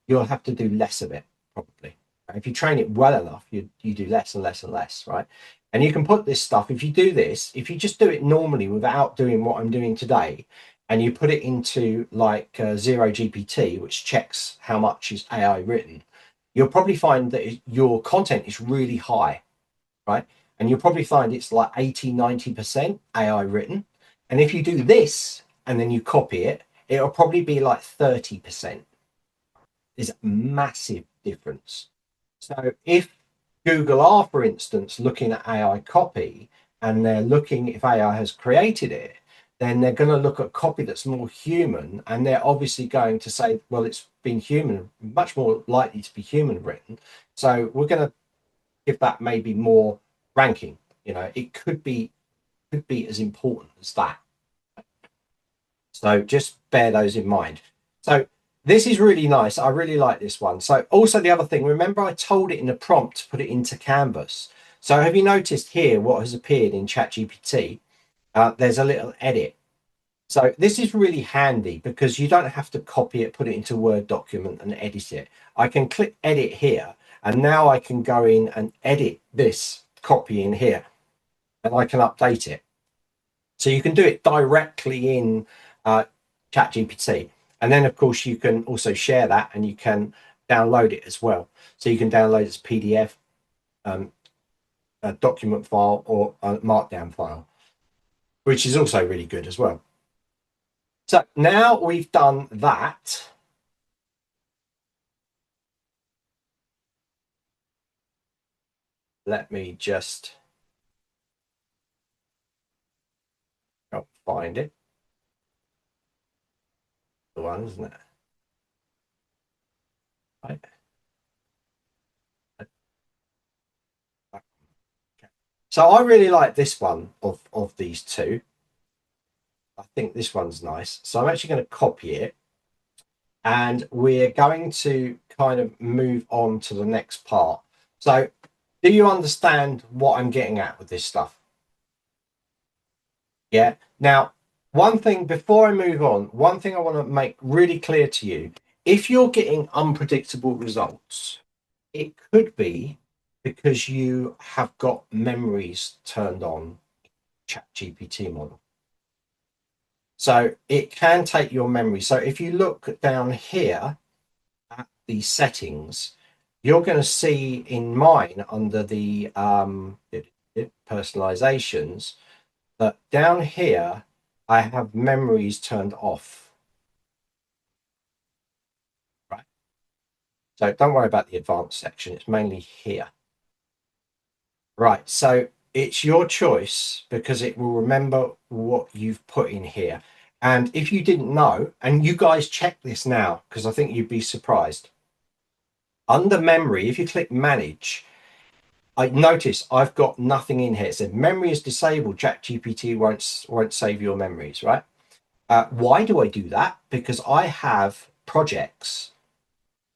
you'll have to do less of it probably. If you train it well enough, you do less and less and less, right? And you can put this stuff, if you do this, if you just do it normally without doing what I'm doing today, and you put it into like Zero GPT, which checks how much is AI written, you'll probably find that your content is really high, right? And you'll probably find it's like 80-90% AI written. And if you do this and then you copy it, it'll probably be like 30%. There's a massive difference. So if Google are, for instance, looking at AI copy, and they're looking if AI has created it, then they're going to look at copy that's more human, and they're obviously going to say, well, it's been human, much more likely to be human written. So we're going to give that maybe more ranking. You know, it could be as important as that. So just bear those in mind. So this is really nice. I really like this one. So also the other thing, remember I told it in the prompt to put it into Canvas. So have you noticed here what has appeared in ChatGPT? There's a little edit. So this is really handy because you don't have to copy it, put it into a Word document and edit it. I can click edit here, and now I can go in and edit this copy in here, and I can update it. So you can do it directly in ChatGPT. And then, of course, you can also share that, and you can download it as well. So you can download it as PDF, a document file, or a markdown file, which is also really good as well. So now we've done that. Let me just find it. The one, isn't it? Right. So I really like this one of these two. I think this one's nice. So I'm actually going to copy it, and we're going to kind of move on to the next part. So do you understand what I'm getting at with this stuff? Yeah. Now, one thing before I move on, one thing I want to make really clear to you, if you're getting unpredictable results, it could be because you have got memories turned on Chat GPT model. So it can take your memory. So if you look down here at the settings, you're going to see in mine under the personalizations that down here I have memories turned off. Right. So don't worry about the advanced section. It's mainly here. Right. So it's your choice because it will remember what you've put in here. And if you didn't know, and you guys check this now, because I think you'd be surprised. Under memory, if you click manage, I notice I've got nothing in here. It said memory is disabled. ChatGPT won't save your memories, right? Why do I do that? Because I have projects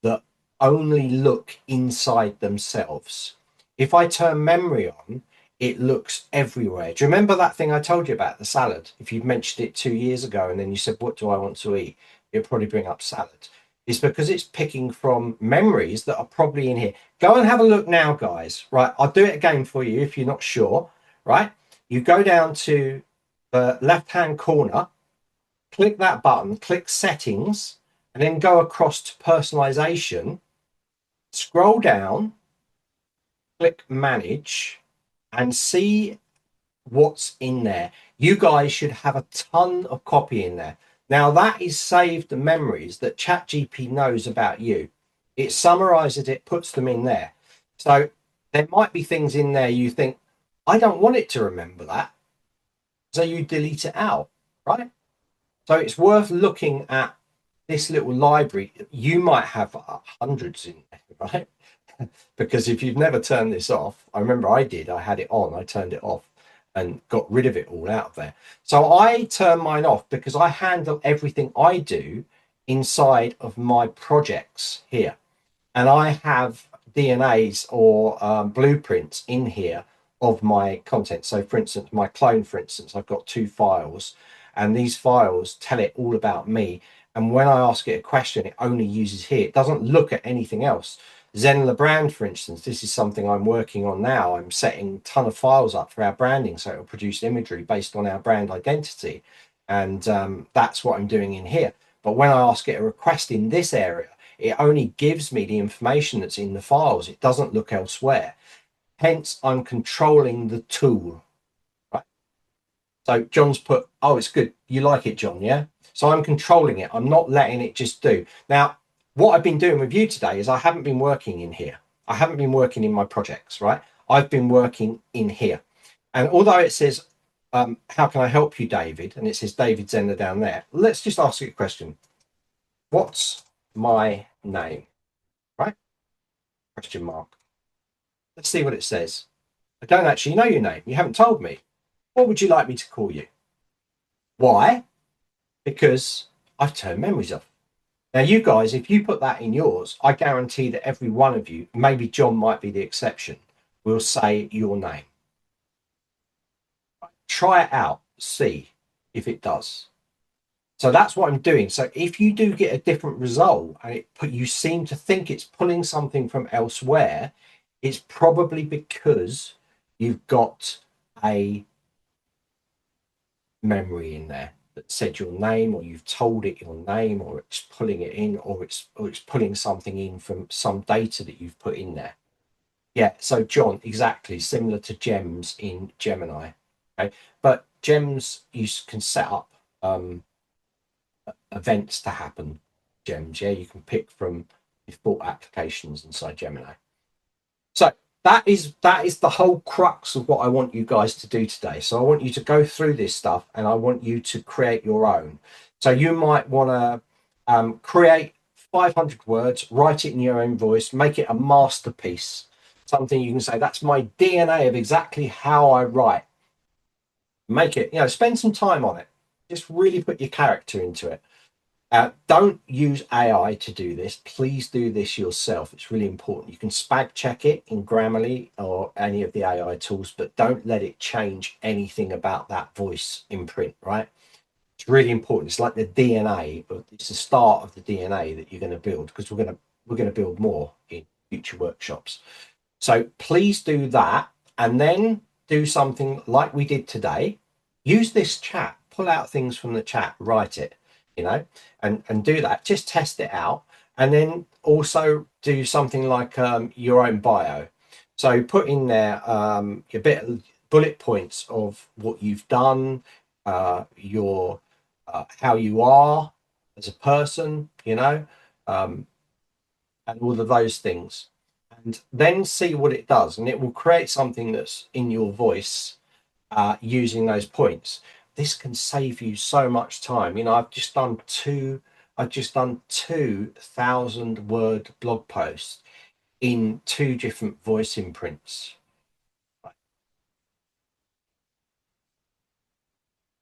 that only look inside themselves. If I turn memory on, it looks everywhere. Do you remember that thing I told you about, the salad? If you'd mentioned it 2 years ago and then you said, what do I want to eat? It'll probably bring up salad. It's because it's picking from memories that are probably in here. Go and have a look now, guys. Right, I'll do it again for you if you're not sure. Right, you go down to the left-hand corner, click that button, click settings, and then go across to personalization. Scroll down, click manage, and see what's in there. You guys should have a ton of copy in there. Now that is saved memories that ChatGPT knows about you. It summarizes it, puts them in there. So there might be things in there you think, I don't want it to remember that. So you delete it out, right? So it's worth looking at this little library. You might have hundreds in there, right? Because if you've never turned this off, I remember I did, I had it on, I turned it off and got rid of it all out of there. So I turn mine off because I handle everything I do inside of my projects here. And I have DNAs or blueprints in here of my content. So for instance, my clone, for instance, I've got 2 files and these files tell it all about me. And when I ask it a question, it only uses here. It doesn't look at anything else. Zenler brand, for instance, this is something I'm working on now. I'm setting a ton of files up for our branding, so it'll produce imagery based on our brand identity. And that's what I'm doing in here. But when I ask it a request in this area, it only gives me the information that's in the files. It doesn't look elsewhere. Hence, I'm controlling the tool. Right? So John's put, oh, it's good. You like it, John, yeah? So I'm controlling it. I'm not letting it just do. Now, what I've been doing with you today is I haven't been working in here. I haven't been working in my projects, right? I've been working in here. And although it says, how can I help you, David? And it says David Zenler down there. Let's just ask you a question. What's my name? Right? Question mark. Let's see what it says. I don't actually know your name. You haven't told me. What would you like me to call you? Why? Because I've turned memories off. Now, you guys, if you put that in yours, I guarantee that every one of you, maybe John might be the exception, will say your name. Try it out, see if it does. So that's what I'm doing. So if you do get a different result and you seem to think it's pulling something from elsewhere, it's probably because you've got a memory in there that said your name, or you've told it your name, or it's pulling it in, or it's pulling something in from some data that you've put in there. Yeah, so John, exactly similar to gems in Gemini. Okay, but gems you can set up events to happen. Gems, yeah, you can pick from default applications inside Gemini. So that is the whole crux of what I want you guys to do today. So I want you to go through this stuff and I want you to create your own. So you might want to create 500 words, write it in your own voice, make it a masterpiece, something you can say, that's my DNA of exactly how I write. Make it, spend some time on it. Just really put your character into it. Don't use AI to do this. Please do this yourself. It's really important. You can spag check it in Grammarly or any of the AI tools, but don't let it change anything about that voice imprint, right? It's really important. It's like the DNA, but it's the start of the DNA that you're going to build, because we're going to build more in future workshops. So please do that, and then do something like we did today. Use this chat, pull out things from the chat, write it, you know, and do that. Just test it out, and then also do something like your own bio. So put in there a bit of bullet points of what you've done, your how you are as a person, you know, um, and all of those things, and then see what it does, and it will create something that's in your voice using those points. This can save you so much time. You know, I've just done 2,000 word blog posts in 2 different voice imprints.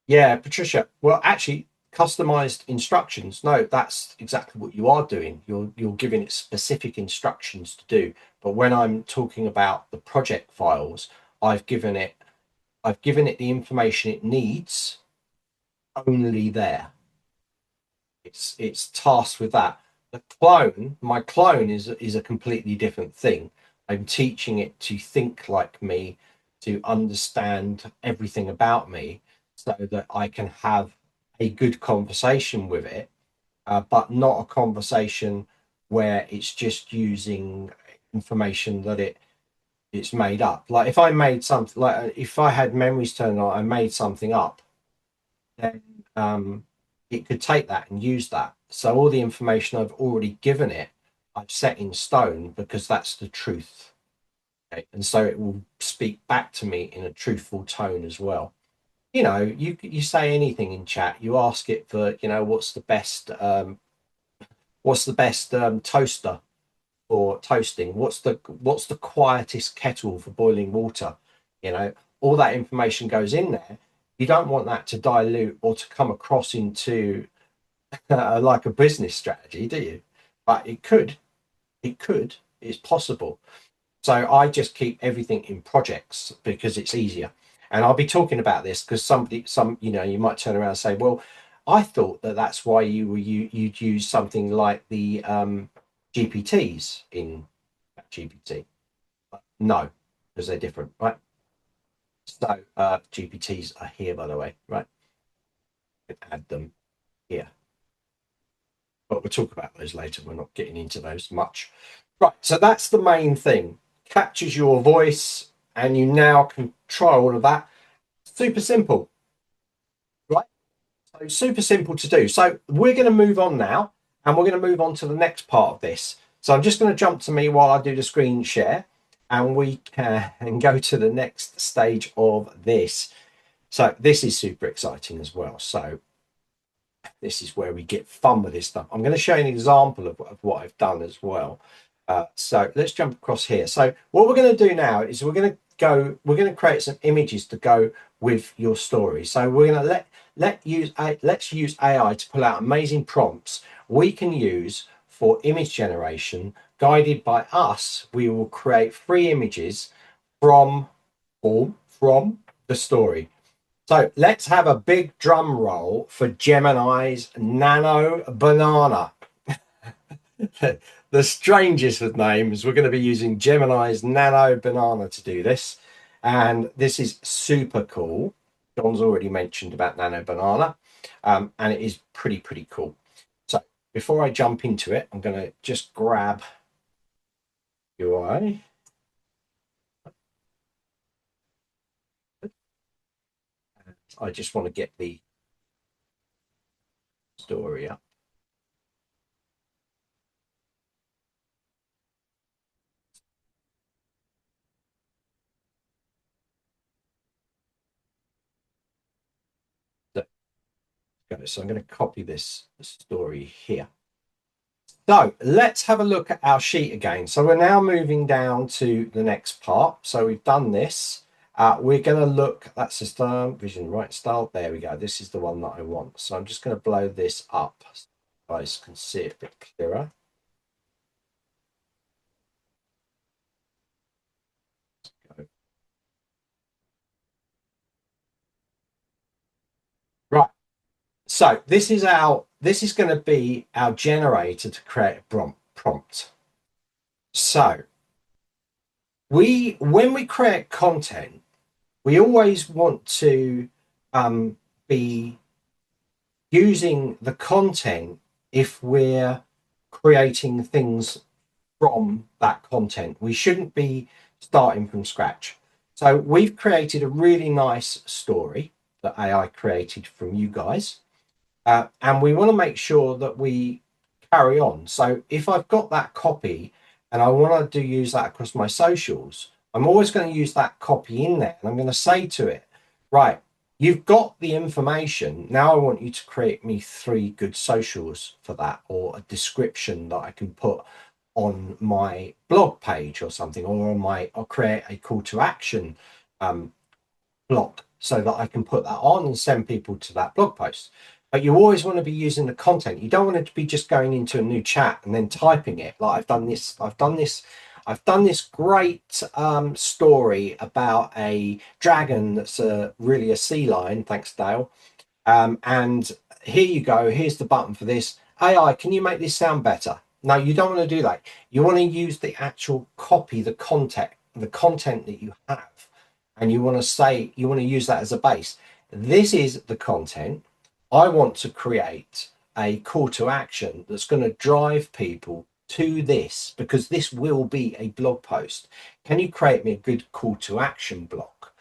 Yeah, Patricia. Well, actually, customized instructions. No, that's exactly what you are doing. You're giving it specific instructions to do. But when I'm talking about the project files, I've given it I've given it the information it needs only there. It's tasked with that. My clone is a completely different thing. I'm teaching it to think like me, to understand everything about me, so that I can have a good conversation with it, but not a conversation where it's just using information that it's made up. Like if I made something, like if I had memories turned on, I made something up, then it could take that and use that. So all the information I've already given it, I've set in stone because that's the truth. Okay? And so it will speak back to me in a truthful tone as well. You know, you say anything in chat, you ask it for, you know, what's the best toaster for toasting, what's the quietest kettle for boiling water, you know, all that information goes in there. You don't want that to dilute or to come across into like a business strategy, do you? But it's possible. So I just keep everything in projects because it's easier. And I'll be talking about this because you know, you might turn around and say, well, I thought that that's why you'd use something like the GPTs in GPT. No, because they're different, right? So GPTs are here, by the way, right? Add them here, but we'll talk about those later. We're not getting into those much. Right, so that's the main thing. Captures your voice, and you now can try all of that. Super simple, right? So super simple to do. So we're going to move on now, and we're going to move on to the next part of this. So I'm just going to jump to me while I do the screen share, and we can go to the next stage of this. So this is super exciting as well. So this is where we get fun with this stuff. I'm going to show you an example of what I've done as well. So let's jump across here. So what we're going to do now is we're going to create some images to go with your story. So we're going to let's use AI to pull out amazing prompts we can use for image generation. Guided by us, we will create 3 images from from the story. So let's have a big drum roll for Gemini's Nano Banana. The strangest of names. We're going to be using Gemini's Nano Banana to do this. And this is super cool. John's already mentioned about Nano Banana. And it is pretty cool. So before I jump into it, I'm going to just grab UI. I just want to get the story up. So I'm going to copy this story here. So let's have a look at our sheet again. So we're now moving down to the next part. So we've done this. We're going to look, that's the style, vision, right style. There we go. This is the one that I want. So I'm just going to blow this up so you guys can see it a bit clearer. Right. So this is going to be our generator to create a prompt. So when we create content, we always want to be using the content if we're creating things from that content. We shouldn't be starting from scratch. So we've created a really nice story that AI created from you guys. And we want to make sure that we carry on. So if I've got that copy and I want to use that across my socials, I'm always going to use that copy in there. And I'm going to say to it, right, you've got the information. Now I want you to create me 3 good socials for that, or a description that I can put on my blog page or something, or on my, I'll create a call to action block so that I can put that on and send people to that blog post. But you always want to be using the content. You don't want it to be just going into a new chat and then typing it. Like I've done this great story about a dragon that's really a sea lion. Thanks, Dale. And here you go. Here's the button for this. AI, can you make this sound better? No, you don't want to do that. You want to use the actual copy, the content that you have, and you want to say, you want to use that as a base. This is the content. I want to create a call to action that's going to drive people to this, because this will be a blog post. Can you create me a good call to action block?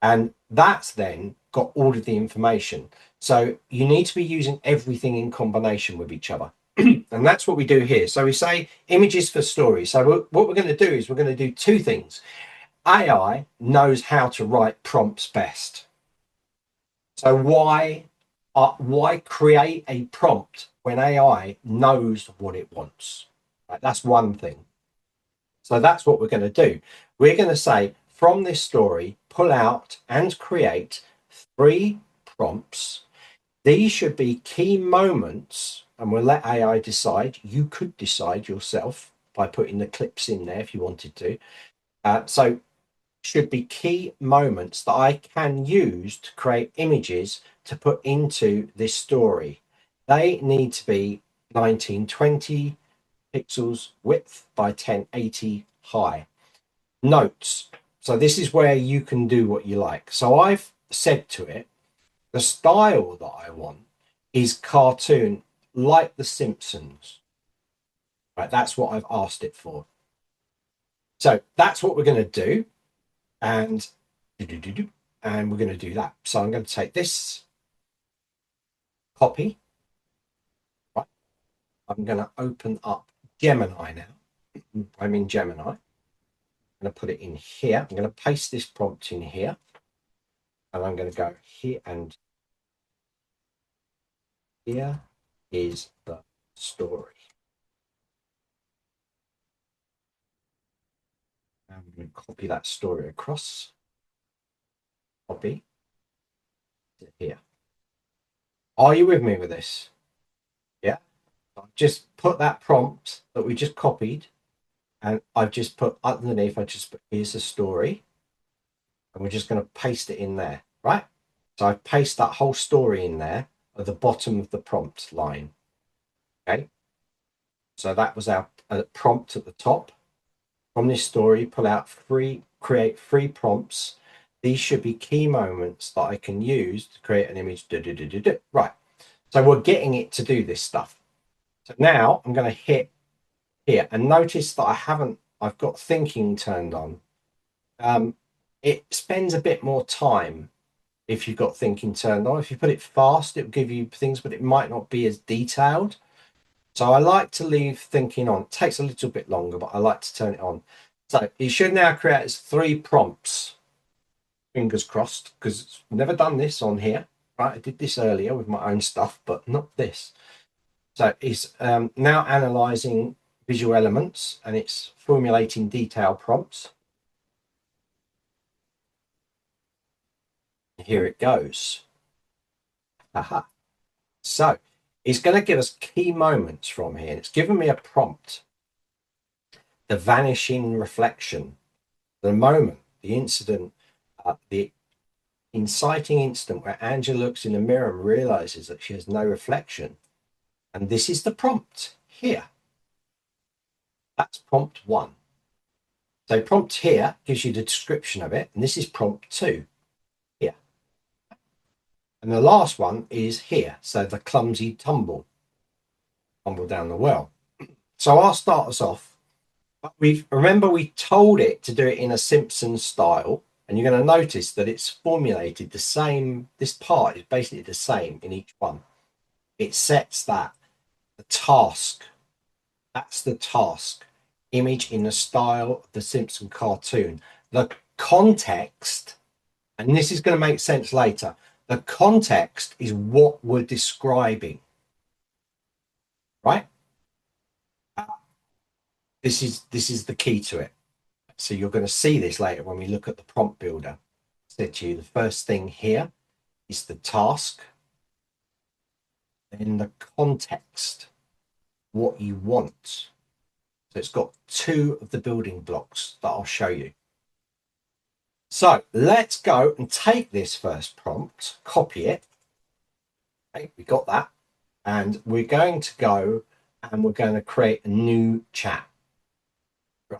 And that's then got all of the information. So you need to be using everything in combination with each other. And that's what we do here. So we say images for stories. So what we're going to do is we're going to do 2 things. AI knows how to write prompts best. So why create a prompt when AI knows what it wants? Right, that's one thing. So that's what we're going to do. We're going to say, from this story, pull out and create 3 prompts. These should be key moments, and we'll let AI decide. You could decide yourself by putting the clips in there if you wanted to. So should be key moments that I can use to create images to put into this story. They need to be 1920 pixels width by 1080 high. Notes. So this is where you can do what you like. So I've said to it, the style that I want is cartoon, like The Simpsons. Right, that's what I've asked it for. So that's what we're going to do. And we're going to do that. So I'm going to take this copy. Right, I'm going to open up Gemini now. I'm in Gemini. I'm going to put it in here. I'm going to paste this prompt in here. And I'm going to go here, and here is the story. I'm going to copy that story across. Copy to here. Are you with me with this? Yeah. I've just put that prompt that we just copied, and I've just put underneath, I just put, here's the story. And we're just going to paste it in there, right? So I've pasted that whole story in there at the bottom of the prompt line. Okay. So that was our prompt at the top. From this story, pull out 3, create 3 prompts. These should be key moments that I can use to create an image. Right. So we're getting it to do this stuff. So now I'm going to hit here, and notice that I've got thinking turned on. It spends a bit more time if you've got thinking turned on. If you put it fast, it'll give you things, but it might not be as detailed. So I like to leave thinking on. It takes a little bit longer, but I like to turn it on. So it should now create 3 prompts. Fingers crossed, because I've never done this on here. Right, I did this earlier with my own stuff, but not this. So it's now analyzing visual elements, and it's formulating detailed prompts. Here it goes. Aha. So it's going to give us key moments from here. It's given me a prompt. The vanishing reflection, the moment, the incident, the inciting instant where Angela looks in the mirror and realizes that she has no reflection. And this is the prompt here. That's prompt 1. So prompt here gives you the description of it, and this is prompt 2 here. And the last one is here, so the clumsy tumble down the well. So I'll start us off. Remember we told it to do it in a Simpson style, and you're going to notice that it's formulated the same. This part is basically the same in each one. It sets that the task. That's the task. Image in the style of the Simpson cartoon. The context, and this is going to make sense later. The context is what we're describing, right? This is the key to it. So you're going to see this later when we look at the prompt builder. I said to you, the first thing here is the task, then the context, what you want. So it's got 2 of the building blocks that I'll show you. So let's go and take this first prompt, copy it. Okay, we got that. And we're going to go and we're going to create a new chat. Right.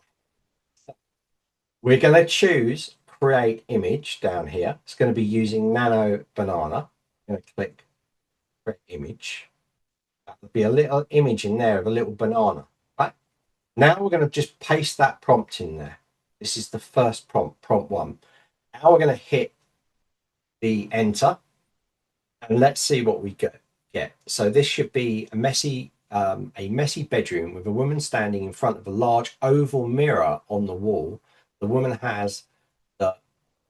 We're going to choose create image down here. It's going to be using Nano Banana. I'm going to click create image. There'll be a little image in there of a little banana. Right. Now we're going to just paste that prompt in there. This is the first prompt, prompt 1. Now we're going to hit the enter and let's see what we get. So this should be a messy bedroom with a woman standing in front of a large oval mirror on the wall. The woman has the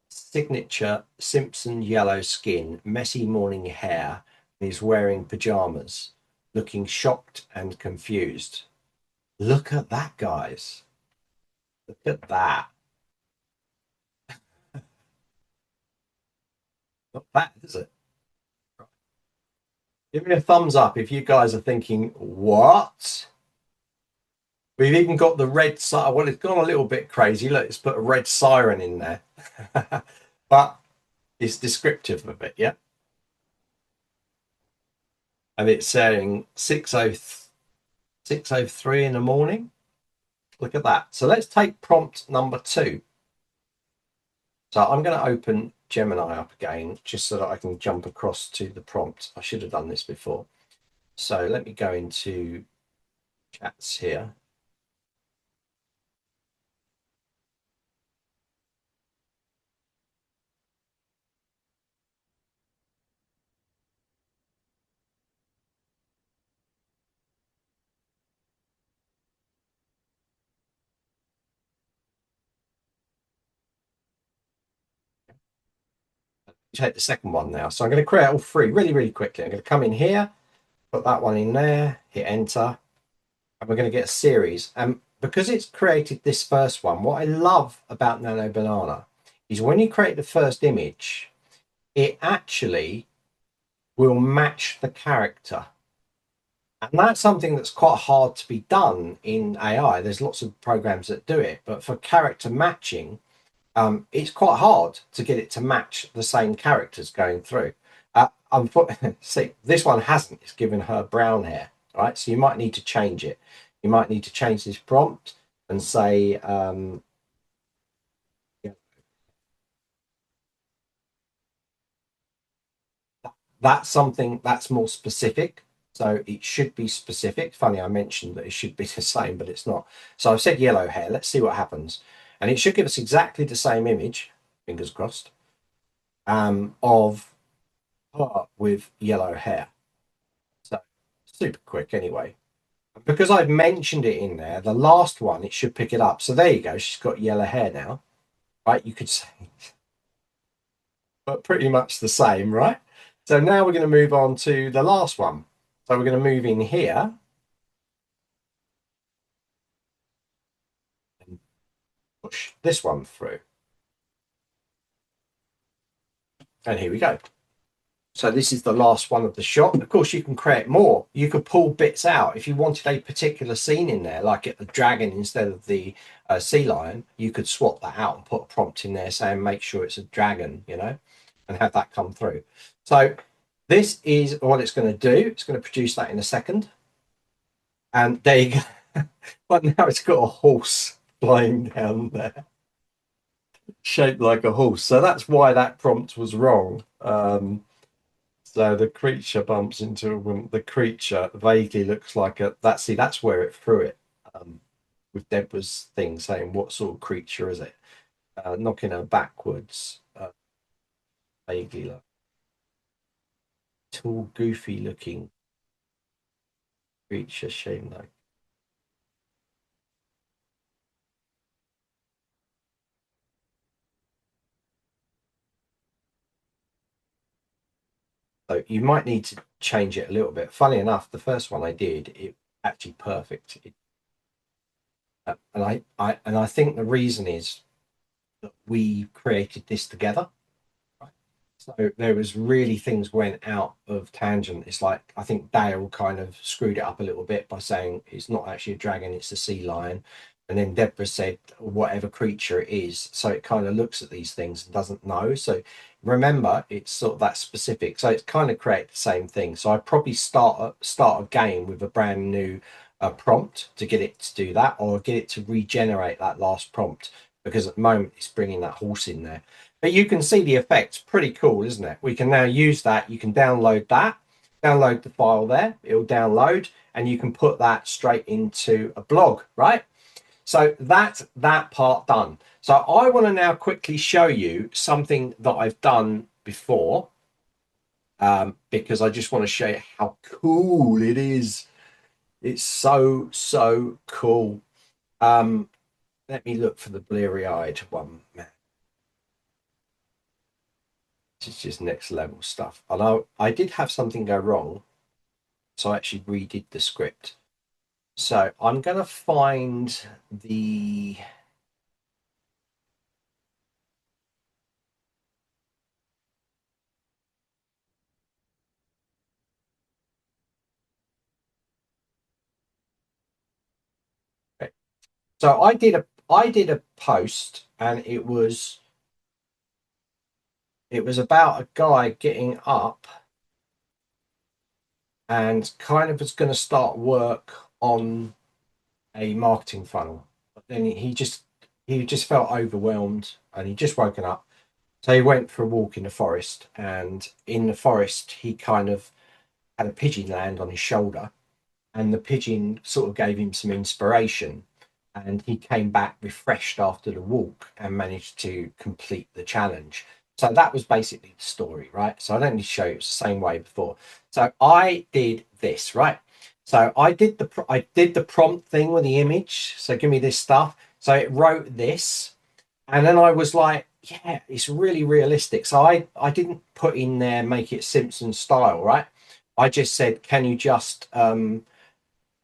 signature Simpson yellow skin, messy morning hair, and is wearing pajamas, looking shocked and confused. Look at that, guys. Look at that. Not bad, is it? Give me a thumbs up if you guys are thinking, what? We've even got the red siren. Well, it's gone a little bit crazy. Look, it's put a red siren in there. But it's descriptive of it, yeah? And it's saying 6:03 in the morning. Look at that. So let's take prompt number 2. So I'm going to open Gemini up again just so that I can jump across to the prompt. I should have done this before. So let me go into chats here. Take the second one now. So I'm going to create all 3 really quickly. I'm going to come in here, put that one in there, hit enter, and we're going to get a series. And because it's created this first one, what I love about Nano Banana is when you create the first image, it actually will match the character. And that's something that's quite hard to be done in AI. There's lots of programs that do it, but for character matching, it's quite hard to get it to match the same characters going through. See, this one hasn't. It's given her brown hair, right? So you might need to change it. You might need to change this prompt and say, that's something that's more specific. So it should be specific. Funny, I mentioned that it should be the same, but it's not. So I've said yellow hair. Let's see what happens. And it should give us exactly the same image, fingers crossed, of her with yellow hair. So super quick anyway. Because I've mentioned it in there, the last one, it should pick it up. So there you go. She's got yellow hair now, right? You could say, but pretty much the same, right? So now we're going to move on to the last one. So we're going to move in here and push this one through. And here we go. So this is the last one of the shot. Of course, you can create more. You could pull bits out. If you wanted a particular scene in there, like a dragon instead of the sea lion, you could swap that out and put a prompt in there saying, make sure it's a dragon, you know, and have that come through. So this is what it's going to do. It's going to produce that in a second. And there you go. But now it's got a horse. flying down there, shaped like a horse. So that's why that prompt was wrong. So the creature bumps into a woman. The creature vaguely looks like a. That's where it threw it. With Deborah's thing saying, "What sort of creature is it?" Knocking her backwards. Vaguely like tall, goofy looking creature, shaped like. So you might need to change it a little bit. Funny enough, the first one I did, it actually perfect. And I think the reason is that we created this together. Right? So there was really things went out of tangent. It's like I think Dale kind of screwed it up a little bit by saying it's not actually a dragon, it's a sea lion. And then Deborah said whatever creature it is. So it kind of looks at these things and doesn't know. So remember, it's sort of that specific. So it's kind of create the same thing. So I probably start a game with a brand new prompt to get it to do that, or get it to regenerate that last prompt, because at the moment it's bringing that horse in there. But you can see the effects, pretty cool, isn't it? We can now use that. You can download that, download the file there, it'll download, and you can put that straight into a blog, right? So that's that part done. So I want to now quickly show you something that I've done before, because I just want to show you how cool it is. It's so, so cool. Let me look for the bleary-eyed one. It's just next level stuff. And I did have something go wrong, so I actually redid the script. So I'm going to find the. Okay. So I did a post, and it was about a guy getting up and kind of was going to start work on a marketing funnel. But then he just felt overwhelmed, and he just woken up. So he went for a walk in the forest, and in the forest he kind of had a pigeon land on his shoulder, and the pigeon sort of gave him some inspiration, and he came back refreshed after the walk and managed to complete the challenge. So that was basically the story, right? So I don't need to show you, it's the same way before. So I did this, right? So I did the prompt thing with the image. So give me this stuff. So it wrote this, and then I was like, yeah, it's really realistic. So I didn't put in there make it Simpson style, right? I just said, can you just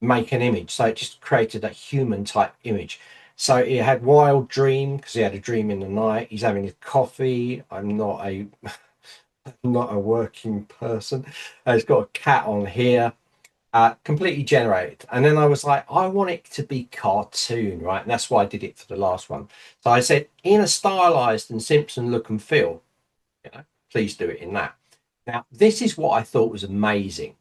make an image? So it just created a human type image. So it had wild dream because he had a dream in the night. He's having a coffee. I'm not a not a working person. It's got a cat on here. Completely generated. And then I was like, I want it to be cartoon, right? And that's why I did it for the last one. So I said, in a stylized and Simpson look and feel, please do it in that. Now, this is what I thought was amazing.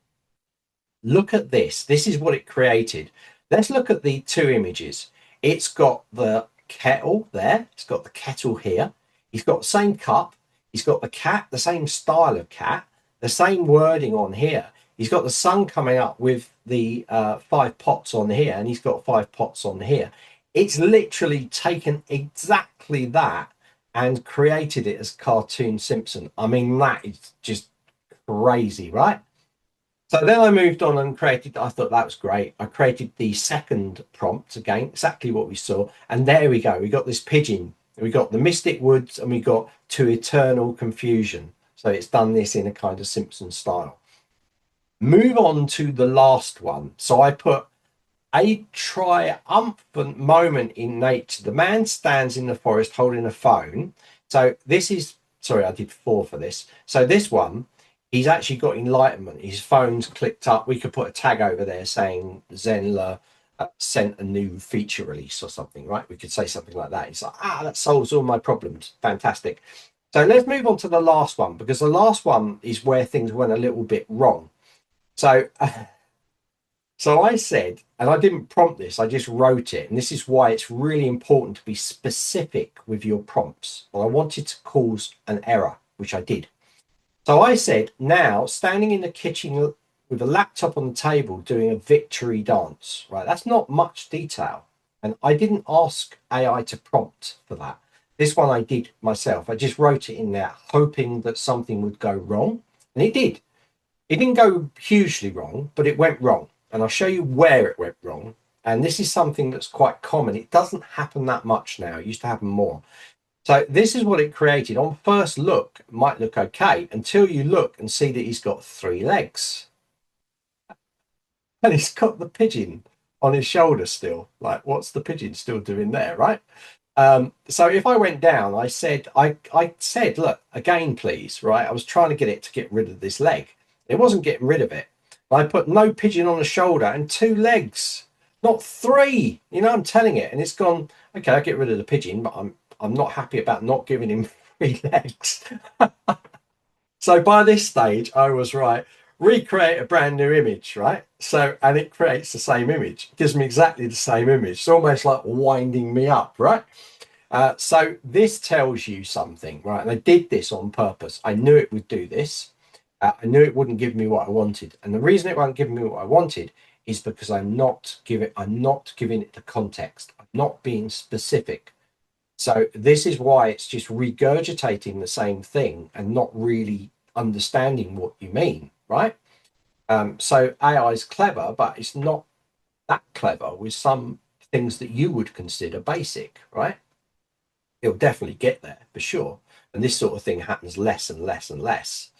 Look at this. This is what it created. Let's look at the two images. It's got the kettle there. It's got the kettle here. He's got the same cup. He's got the cat, the same style of cat, the same wording on here. He's got the sun coming up with the 5 pots on here, and he's got 5 pots on here. It's literally taken exactly that and created it as cartoon Simpson. I mean, that is just crazy, right? So then I moved on and created, I thought that was great. I created the second prompt again, exactly what we saw. And there we go. We got this pigeon. We got the Mystic Woods, and we got To Eternal Confusion. So it's done this in a kind of Simpson style. Move on to the last one. So I put a triumphant moment in nature. The man stands in the forest holding a phone. So this is, sorry, I did 4 for this. So this one, he's actually got enlightenment. His phone's clicked up. We could put a tag over there saying Zenler sent a new feature release or something, right? We could say something like that. It's like, that solves all my problems. Fantastic. So let's move on to the last one, because the last one is where things went a little bit wrong. So So I said, and I didn't prompt this, I just wrote it. And this is why it's really important to be specific with your prompts. Well, I wanted to cause an error, which I did. So I said, now standing in the kitchen with a laptop on the table doing a victory dance, right? That's not much detail. And I didn't ask AI to prompt for that. This one I did myself. I just wrote it in there, hoping that something would go wrong. And it did. It didn't go hugely wrong, but it went wrong. And I'll show you where it went wrong. And this is something that's quite common. It doesn't happen that much now. It used to happen more. So this is what it created. On first look, it might look okay until you look and see that he's got 3 legs. And he's got the pigeon on his shoulder still. Like, what's the pigeon still doing there, right? So if I went down, I said, look, again, please, right? I was trying to get it to get rid of this leg. It wasn't getting rid of it. I put no pigeon on the shoulder and 2 legs, not 3. You know, I'm telling it, and it's gone. Okay, I get rid of the pigeon, but I'm not happy about not giving him 3 legs. So by this stage, I was right. Recreate a brand new image, right? So, and it creates the same image, it gives me exactly the same image. It's almost like winding me up, right? So this tells you something, right? And I did this on purpose. I knew it would do this. I knew it wouldn't give me what I wanted, and the reason it won't give me what I wanted is because I'm not giving it the context. I'm not being specific. So this is why it's just regurgitating the same thing and not really understanding what you mean, right? So AI is clever, but it's not that clever with some things that you would consider basic, right? It'll definitely get there for sure. And this sort of thing happens less and less and less.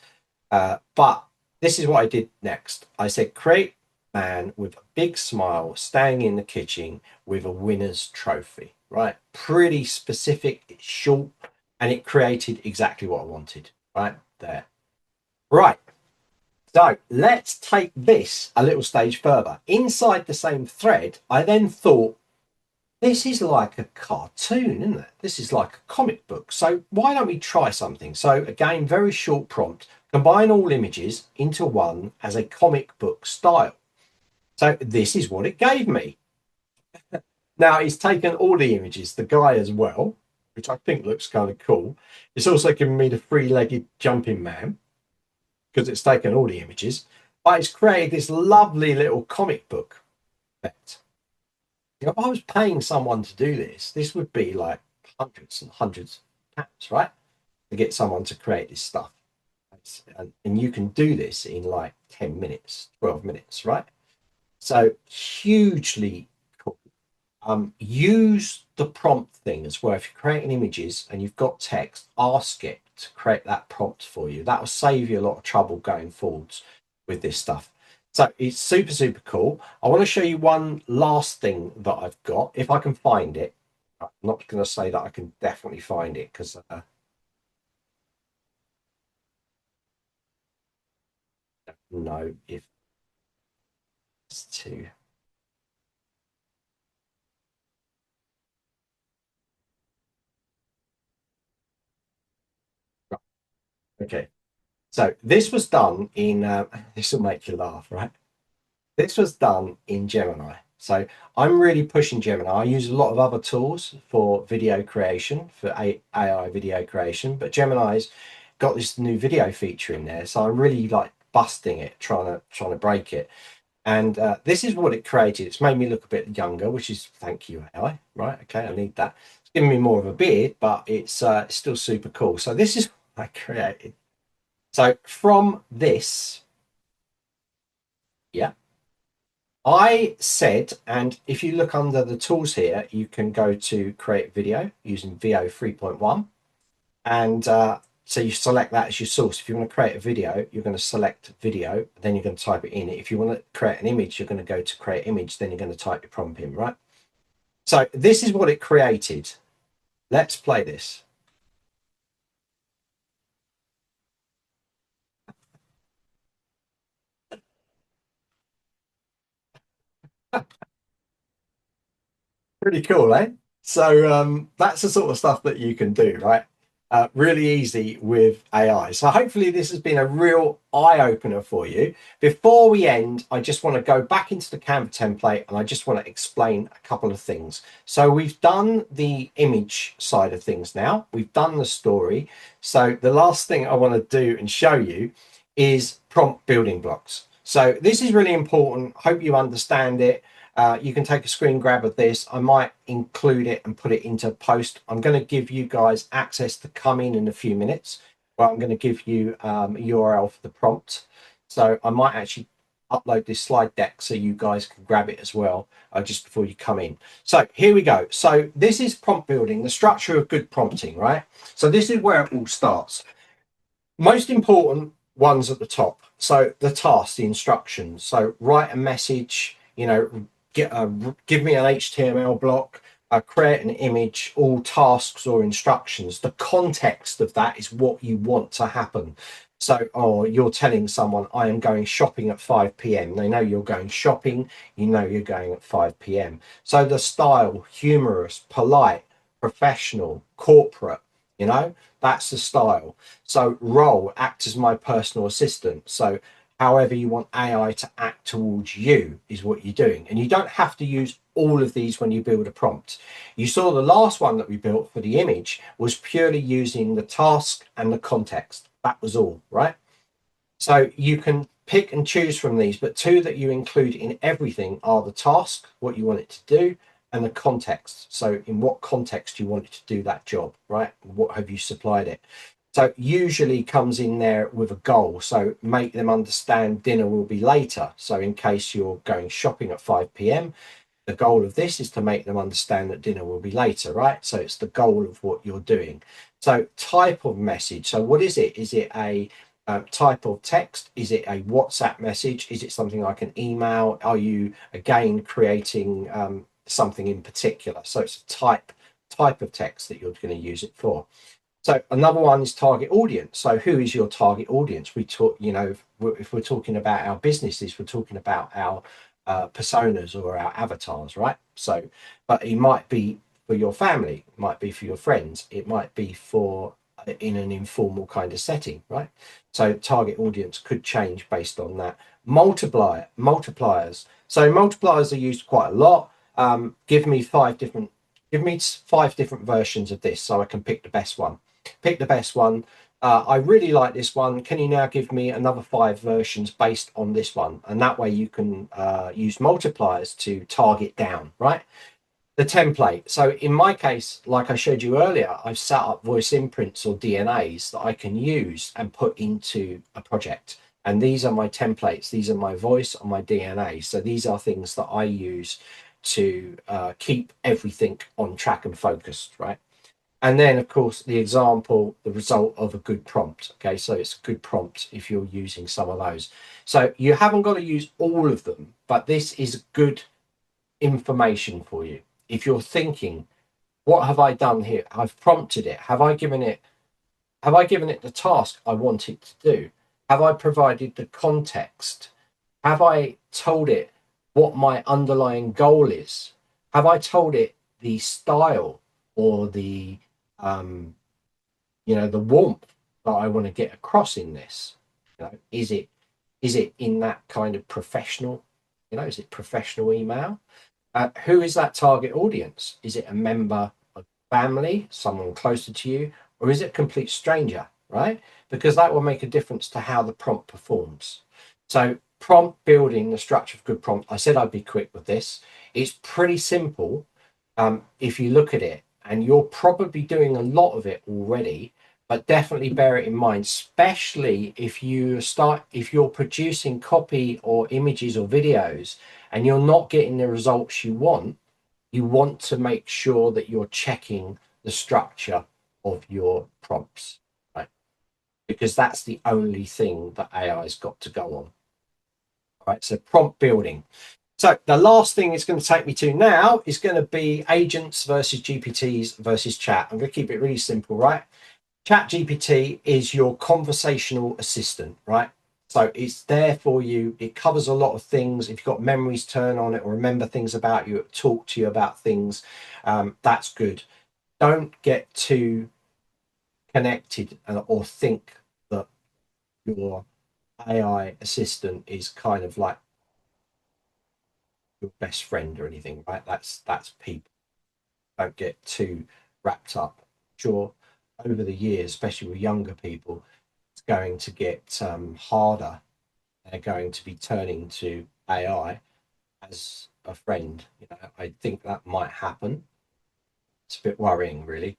But this is what I did next. I said, create man with a big smile, staying in the kitchen with a winner's trophy, right? Pretty specific, it's short, and it created exactly what I wanted, right there. Right. So let's take this a little stage further. Inside the same thread, I then thought, this is like a cartoon, isn't it? This is like a comic book. So why don't we try something? So again, very short prompt. Combine all images into one as a comic book style. So this is what it gave me. Now it's taken all the images, the guy as well, which I think looks kind of cool. It's also given me the 3-legged jumping man because it's taken all the images. But it's created this lovely little comic book effect. You know, if I was paying someone to do this, this would be like hundreds and hundreds of pounds, right? To get someone to create this stuff. And you can do this in like 10 minutes, 12 minutes, right? So hugely cool. Use the prompt thing as well. If you're creating images and you've got text, ask it to create that prompt for you. That will save you a lot of trouble going forwards with this stuff. So it's super, super cool. I want to show you one last thing that I've got, if I can find it. I'm not going to say that I can definitely find it because no, if it's too. Okay. So this was done in, this will make you laugh, right? This was done in Gemini. So I'm really pushing Gemini. I use a lot of other tools for video creation, for AI video creation, but Gemini's got this new video feature in there. So I'm really like busting it, trying to break it. And this is what it created. It's made me look a bit younger, which is thank you, AI. Right? Okay, I need that. It's giving me more of a beard, but it's still super cool. So this is what I created. So from this, yeah, I said, and if you look under the tools here, you can go to create video using VO 3.1. And so you select that as your source. If you want to create a video, you're going to select video, then you're going to type it in. If you want to create an image, you're going to go to create image, then you're going to type your prompt in, right? So this is what it created. Let's play this. Pretty cool, eh? So that's the sort of stuff that you can do, right? really easy with AI. So hopefully this has been a real eye opener for you. Before we end, I just want to go back into the Canva template and I just want to explain a couple of things. So we've done the image side of things now. We've done the story. So the last thing I want to do and show you is prompt building blocks. So this is really important. Hope you understand it. You can take a screen grab of this. I might include it and put it into post. I'm going to give you guys access to come in a few minutes. Well, I'm going to give you a URL for the prompt. So I might actually upload this slide deck so you guys can grab it as well just before you come in. So here we go. So this is prompt building, the structure of good prompting, right? So this is where it all starts. Most important ones at the top. So the task, the instructions. So write a message, give me an HTML block, create an image, all tasks or instructions. The context of that is what you want to happen. So, you're telling someone, I am going shopping at 5 p.m. They know you're going shopping, you know you're going at 5 p.m. So the style, humorous, polite, professional, corporate, that's the style. So role, act as my personal assistant. So however you want AI to act towards you is what you're doing. And you don't have to use all of these when you build a prompt. You saw the last one that we built for the image was purely using the task and the context. That was all, right? So you can pick and choose from these, but two that you include in everything are the task, what you want it to do, and the context. So in what context you want it to do that job, right? What have you supplied it? So usually comes in there with a goal. So make them understand dinner will be later. So in case you're going shopping at 5 p.m., the goal of this is to make them understand that dinner will be later, right? So it's the goal of what you're doing. So type of message. So what is it? Is it a type of text? Is it a WhatsApp message? Is it something like an email? Are you again creating something in particular? So it's a type of text that you're going to use it for. So another one is target audience. So who is your target audience? We talk, if we're talking about our businesses, we're talking about our personas or our avatars, right? So, but it might be for your family, it might be for your friends, it might be for in an informal kind of setting, right? So target audience could change based on that. Multipliers. So multipliers are used quite a lot. Give me five different versions of this so I can pick the best one. Pick the best one. I really like this one. Can you now give me another 5 versions based on this one? And that way you can use multipliers to target down, right? The template. So in my case, like I showed you earlier, I've set up voice imprints or DNAs that I can use and put into a project. And these are my templates. These are my voice and my DNA. So these are things that I use to keep everything on track and focused, right? And then, of course, the example, the result of a good prompt. Okay, so it's a good prompt if you're using some of those. So you haven't got to use all of them, but this is good information for you. If you're thinking, what have I done here? I've prompted it. Have I given it the task I want it to do? Have I provided the context? Have I told it what my underlying goal is? Have I told it the style or the the warmth that I want to get across in this? Is it in that kind of professional? Is it professional email? Who is that target audience? Is it a member of family, someone closer to you, or is it a complete stranger? Right? Because that will make a difference to how the prompt performs. So prompt building, the structure of good prompt. I said I'd be quick with this. It's pretty simple if you look at it, and you're probably doing a lot of it already, but definitely bear it in mind, especially if you're producing copy or images or videos and you're not getting the results you want to make sure that you're checking the structure of your prompts, right? Because that's the only thing that AI's got to go on. Right, so prompt building. So the last thing it's going to take me to now is going to be agents versus GPTs versus chat. I'm going to keep it really simple, right? Chat GPT is your conversational assistant, right? So it's there for you. It covers a lot of things. If you've got memories turn on it or remember things about you, talk to you about things, that's good. Don't get too connected or think that your AI assistant is kind of like your best friend or anything, right? That's people. Don't get too wrapped up. Sure, over the years, especially with younger people, it's going to get harder. They're going to be turning to AI as a friend. You know, I think that might happen. It's a bit worrying, really.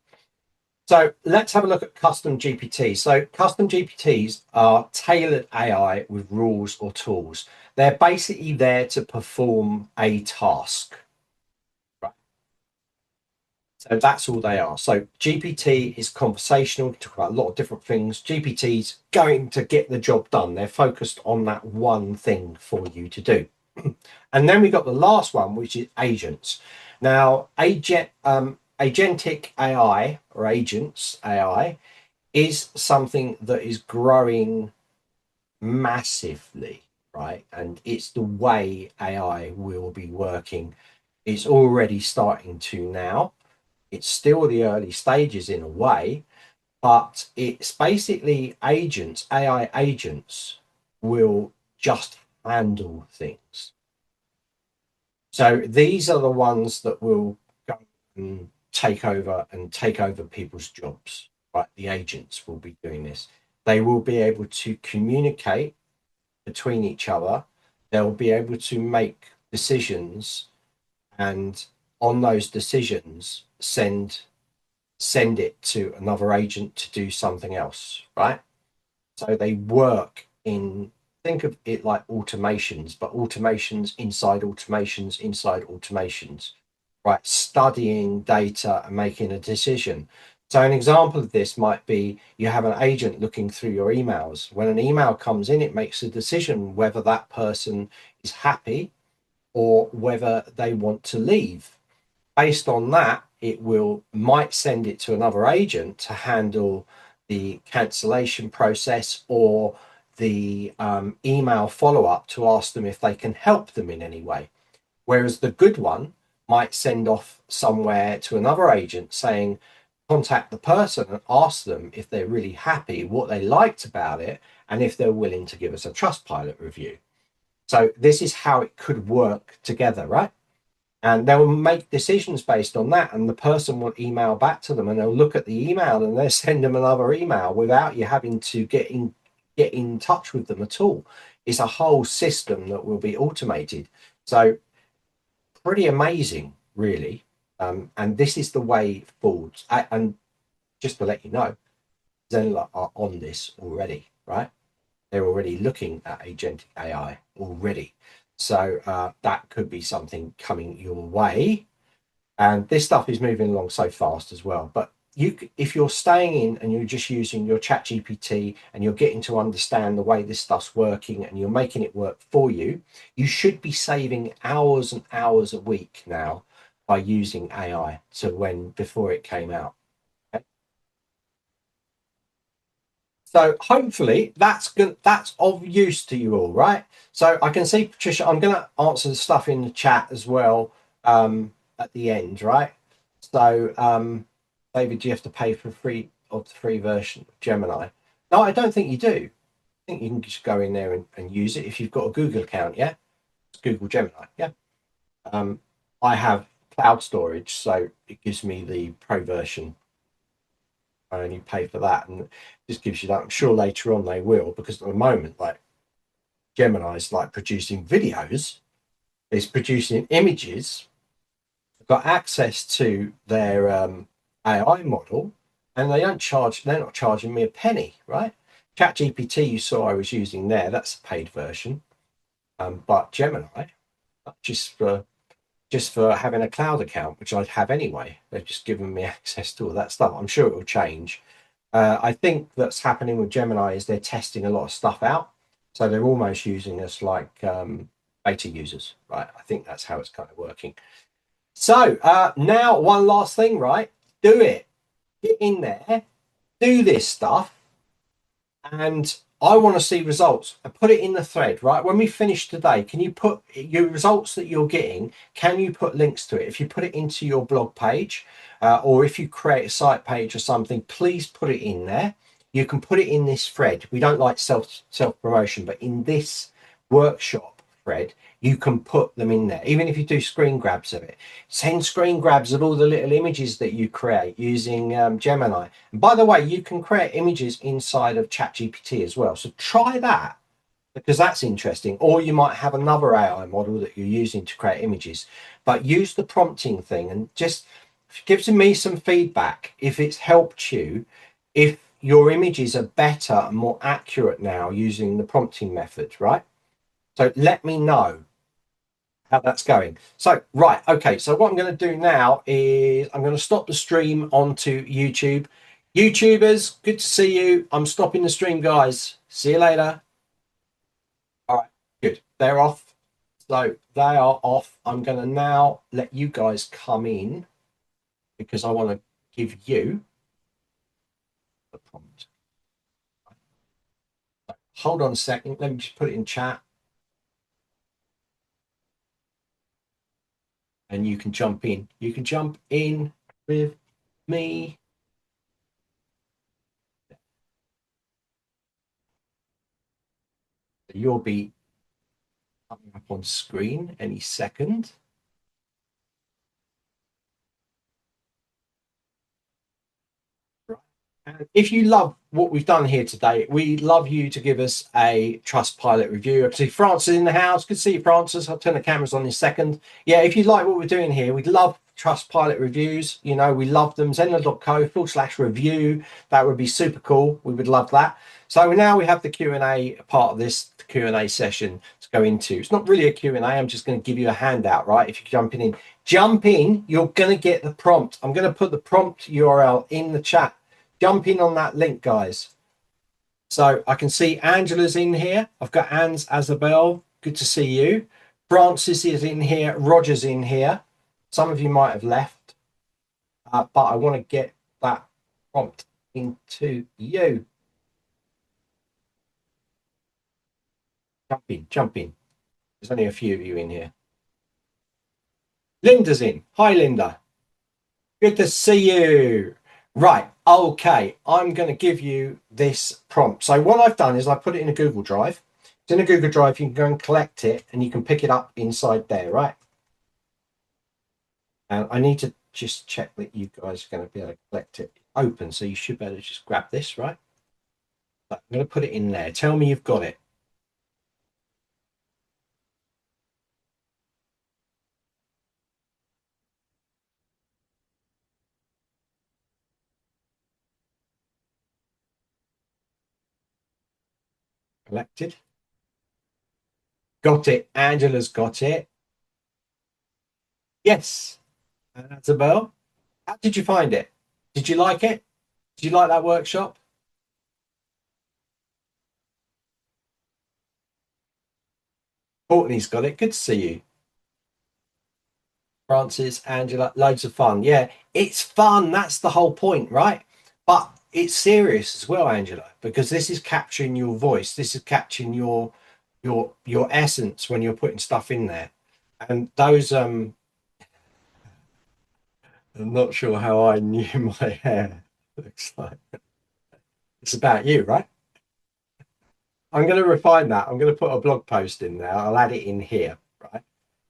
So let's have a look at custom GPTs. So custom GPTs are tailored AI with rules or tools. They're basically there to perform a task. Right? So that's all they are. So GPT is conversational, talk about a lot of different things. GPT's going to get the job done. They're focused on that one thing for you to do. And then we got the last one, which is agents. Now, agentic AI or agents AI is something that is growing massively, right? And it's the way AI will be working. It's already starting to now. It's still the early stages in a way, but it's basically agents, AI agents will just handle things. So these are the ones that will go and take over people's jobs. Right, the agents will be doing this. They will be able to communicate between each other. They'll be able to make decisions, and on those decisions, send it to another agent to do something else. Right. So they work in, think of it like automations, but automations inside automations inside automations, right? Studying data and making a decision. So an example of this might be you have an agent looking through your emails. When an email comes in, it makes a decision whether that person is happy or whether they want to leave. Based on that, it might send it to another agent to handle the cancellation process or the email follow-up to ask them if they can help them in any way. Whereas the good one might send off somewhere to another agent saying, contact the person and ask them if they're really happy, what they liked about it, and if they're willing to give us a Trustpilot review. So this is how it could work together, right? And they'll make decisions based on that, and the person will email back to them, and they'll look at the email and they'll send them another email without you having to get in touch with them at all. It's a whole system that will be automated. So pretty amazing, really. And this is the way forward. And just to let you know, Zenler are on this already, right? They're already looking at agentic AI already. So that could be something coming your way. And this stuff is moving along so fast as well. But if you're staying in and you're just using your chat GPT and you're getting to understand the way this stuff's working and you're making it work for you, you should be saving hours and hours a week now by using AI to before it came out. Okay? So hopefully that's good. That's of use to you all, right? So I can see Patricia. I'm going to answer the stuff in the chat as well at the end, right? So David, do you have to pay for the free version of Gemini? No, I don't think you do. I think you can just go in there and use it if you've got a Google account. Yeah, it's Google Gemini. Yeah. I have cloud storage, so it gives me the pro version. I only pay for that, and it just gives you that. I'm sure later on they will, because at the moment, like Gemini is like producing videos, it's producing images, got access to their AI model, and they're not charging me a penny, right? ChatGPT, you saw I was using there, that's a paid version. But Gemini, just for having a cloud account, which I'd have anyway, they've just given me access to all that stuff. I'm sure it will change. I think that's happening with Gemini is they're testing a lot of stuff out. So they're almost using us like beta users, right? I think that's how it's kind of working. So now one last thing, right? Do it. Get in there, do this stuff, and I want to see results. I put it in the thread, right? When we finish today, can you put your results that you're getting? Can you put links to it? If you put it into your blog page, or if you create a site page or something, please put it in there. You can put it in this thread. We don't like self promotion, but in this workshop thread, you can put them in there. Even if you do screen grabs of it, send screen grabs of all the little images that you create using Gemini. And by the way, you can create images inside of ChatGPT as well. So try that, because that's interesting. Or you might have another AI model that you're using to create images, but use the prompting thing and just give me some feedback if it's helped you, if your images are better and more accurate now using the prompting method, right? So let me know how that's going. So, right, okay, so what I'm going to do now is I'm going to stop the stream onto YouTube. YouTubers, good to see you. I'm stopping the stream, guys. See you later. All right, good. They're off. So they are off. I'm going to now let you guys come in because I want to give you the prompt. So hold on a second. Let me just put it in chat. And you can jump in. You can jump in with me. You'll be coming up on screen any second. And if you love what we've done here today, we love you to give us a Trustpilot review. I see Francis in the house. Good to see you, Francis. I'll turn the cameras on in a second. Yeah, if you like what we're doing here, we'd love Trustpilot reviews. You know, we love them. Zenler.co/review. That would be super cool. We would love that. So now we have the Q&A part of this Q&A session to go into. It's not really a Q&A. I'm just going to give you a handout, right? If you're jumping in, jump in. You're going to get the prompt. I'm going to put the prompt URL in the chat. Jump in on that link, guys. So I can see Angela's in here. I've got Anne's Azabel. Good to see you. Francis is in here. Roger's in here. Some of you might have left, but I want to get that prompt into you. Jump in, jump in. There's only a few of you in here. Linda's in. Hi, Linda. Good to see you. Right, okay, I'm going to give you this prompt. So what I've done is I put it in a Google Drive. It's in a Google Drive. You can go and collect it and you can pick it up inside there, right? And I need to just check that you guys are going to be able to collect it open. So you should be able to just grab this, right? I'm going to put it in there. Tell me you've got it. Collected. Got it. Angela's got it. Yes. Isabel, how did you find it? Did you like it? Did you like that workshop? Courtney's got it. Good to see you. Francis, Angela, loads of fun. Yeah, it's fun. That's the whole point, right? But it's serious as well, Angela, because this is capturing your voice. This is capturing your essence when you're putting stuff in there. And those I'm not sure how I knew my hair looks like. It's about you, right? I'm going to refine that. I'm going to put a blog post in there. I'll add it in here, right?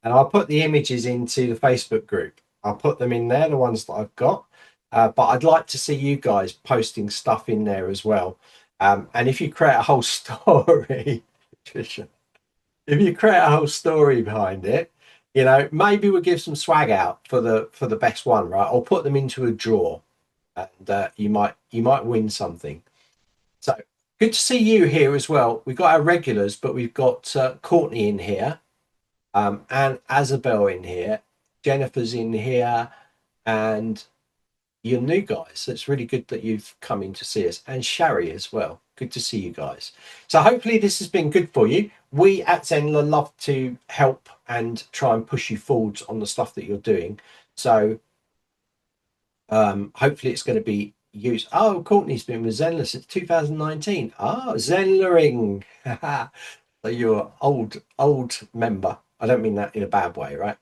And I'll put the images into the Facebook group. I'll put them in there, the ones that I've got. But I'd like to see you guys posting stuff in there as well. And if you create a whole story, Tricia, if you create a whole story behind it, you know, maybe we'll give some swag out for the best one, right? Or put them into a draw, and you might win something. So good to see you here as well. We've got our regulars, but we've got Courtney in here, and Isabel in here, Jennifer's in here, and your new guys. So it's really good that you've come in to see us, and Shari as well. Good to see you guys. So hopefully this has been good for you. We at Zenler love to help and try and push you forwards on the stuff that you're doing. So hopefully it's going to be use. Oh, Courtney's been with Zenler since 2019. Oh, Zenlering. So you're old member. I don't mean that in a bad way, right?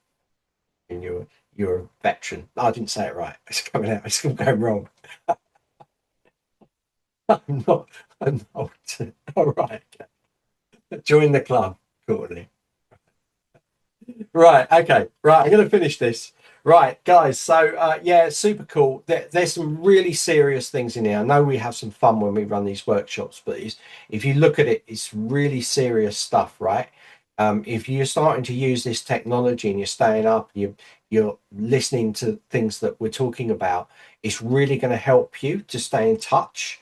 And you're a veteran. I didn't say it right. It's coming out. It's going wrong. I'm not. I'm not. All right. Join the club, Courtney. Right. Okay. Right. I'm going to finish this. Right, guys. So, yeah, super cool. There's some really serious things in here. I know we have some fun when we run these workshops, but if you look at it, it's really serious stuff, right? If you're starting to use this technology and you're staying up, you're listening to things that we're talking about, it's really going to help you to stay in touch.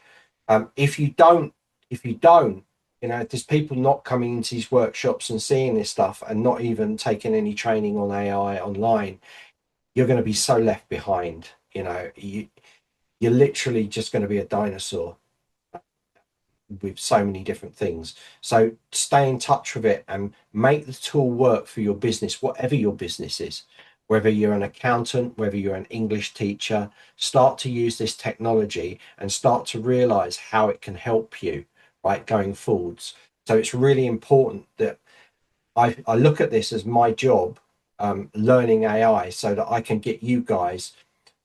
If you don't, there's people not coming into these workshops and seeing this stuff and not even taking any training on AI online. You're going to be so left behind. You're literally just going to be a dinosaur with so many different things. So stay in touch with it and make the tool work for your business, whatever your business is. Whether you're an accountant, whether you're an English teacher, start to use this technology and start to realize how it can help you, right, going forwards. So it's really important that I look at this as my job, learning AI, so that I can get you guys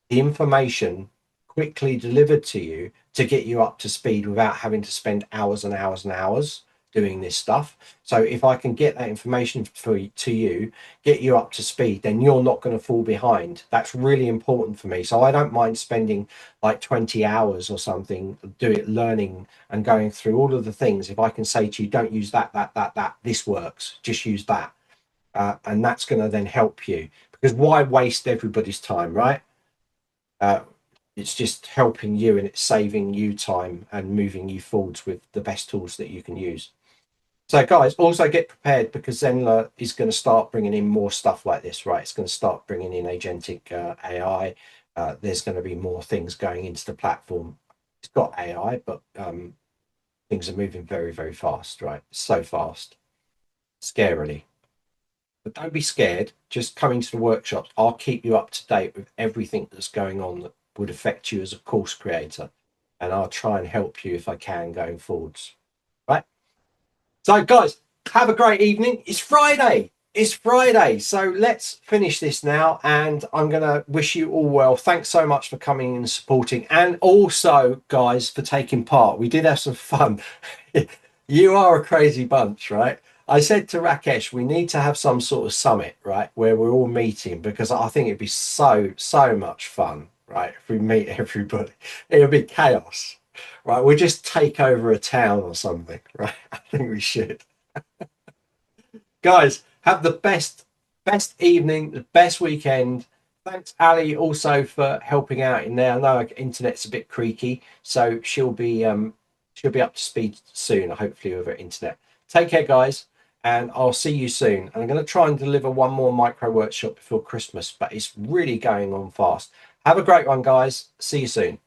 the information quickly delivered to you to get you up to speed without having to spend hours and hours and hours doing this stuff. So if I can get that information to you, get you up to speed, then you're not going to fall behind. That's really important for me. So I don't mind spending like 20 hours or something, do it learning and going through all of the things. If I can say to you, don't use that, this works, just use that. And that's going to then help you, because why waste everybody's time, right? Uh, it's just helping you and it's saving you time and moving you forwards with the best tools that you can use. So, guys, also get prepared, because Zenler is going to start bringing in more stuff like this, right? It's going to start bringing in agentic AI. There's going to be more things going into the platform. It's got AI, but things are moving very, very fast, right? So fast, scarily. But don't be scared. Just coming to the workshops, I'll keep you up to date with everything that's going on that would affect you as a course creator. And I'll try and help you if I can going forwards. Right. So, guys, have a great evening. It's Friday. It's Friday. So let's finish this now. And I'm going to wish you all well. Thanks so much for coming and supporting. And also, guys, for taking part. We did have some fun. You are a crazy bunch, right? I said to Rakesh, we need to have some sort of summit, right, where we're all meeting, because I think it'd be so much fun, right, if we meet everybody. It would be chaos, right? We'll just take over a town or something, right? I think we should. Guys, have the best evening, the best weekend. Thanks, Ali, also for helping out in there. I know internet's a bit creaky, so she'll be up to speed soon, hopefully, with her internet. Take care, guys, and I'll see you soon. And I'm going to try and deliver one more micro workshop before Christmas, but it's really going on fast. Have a great one, guys. See you soon.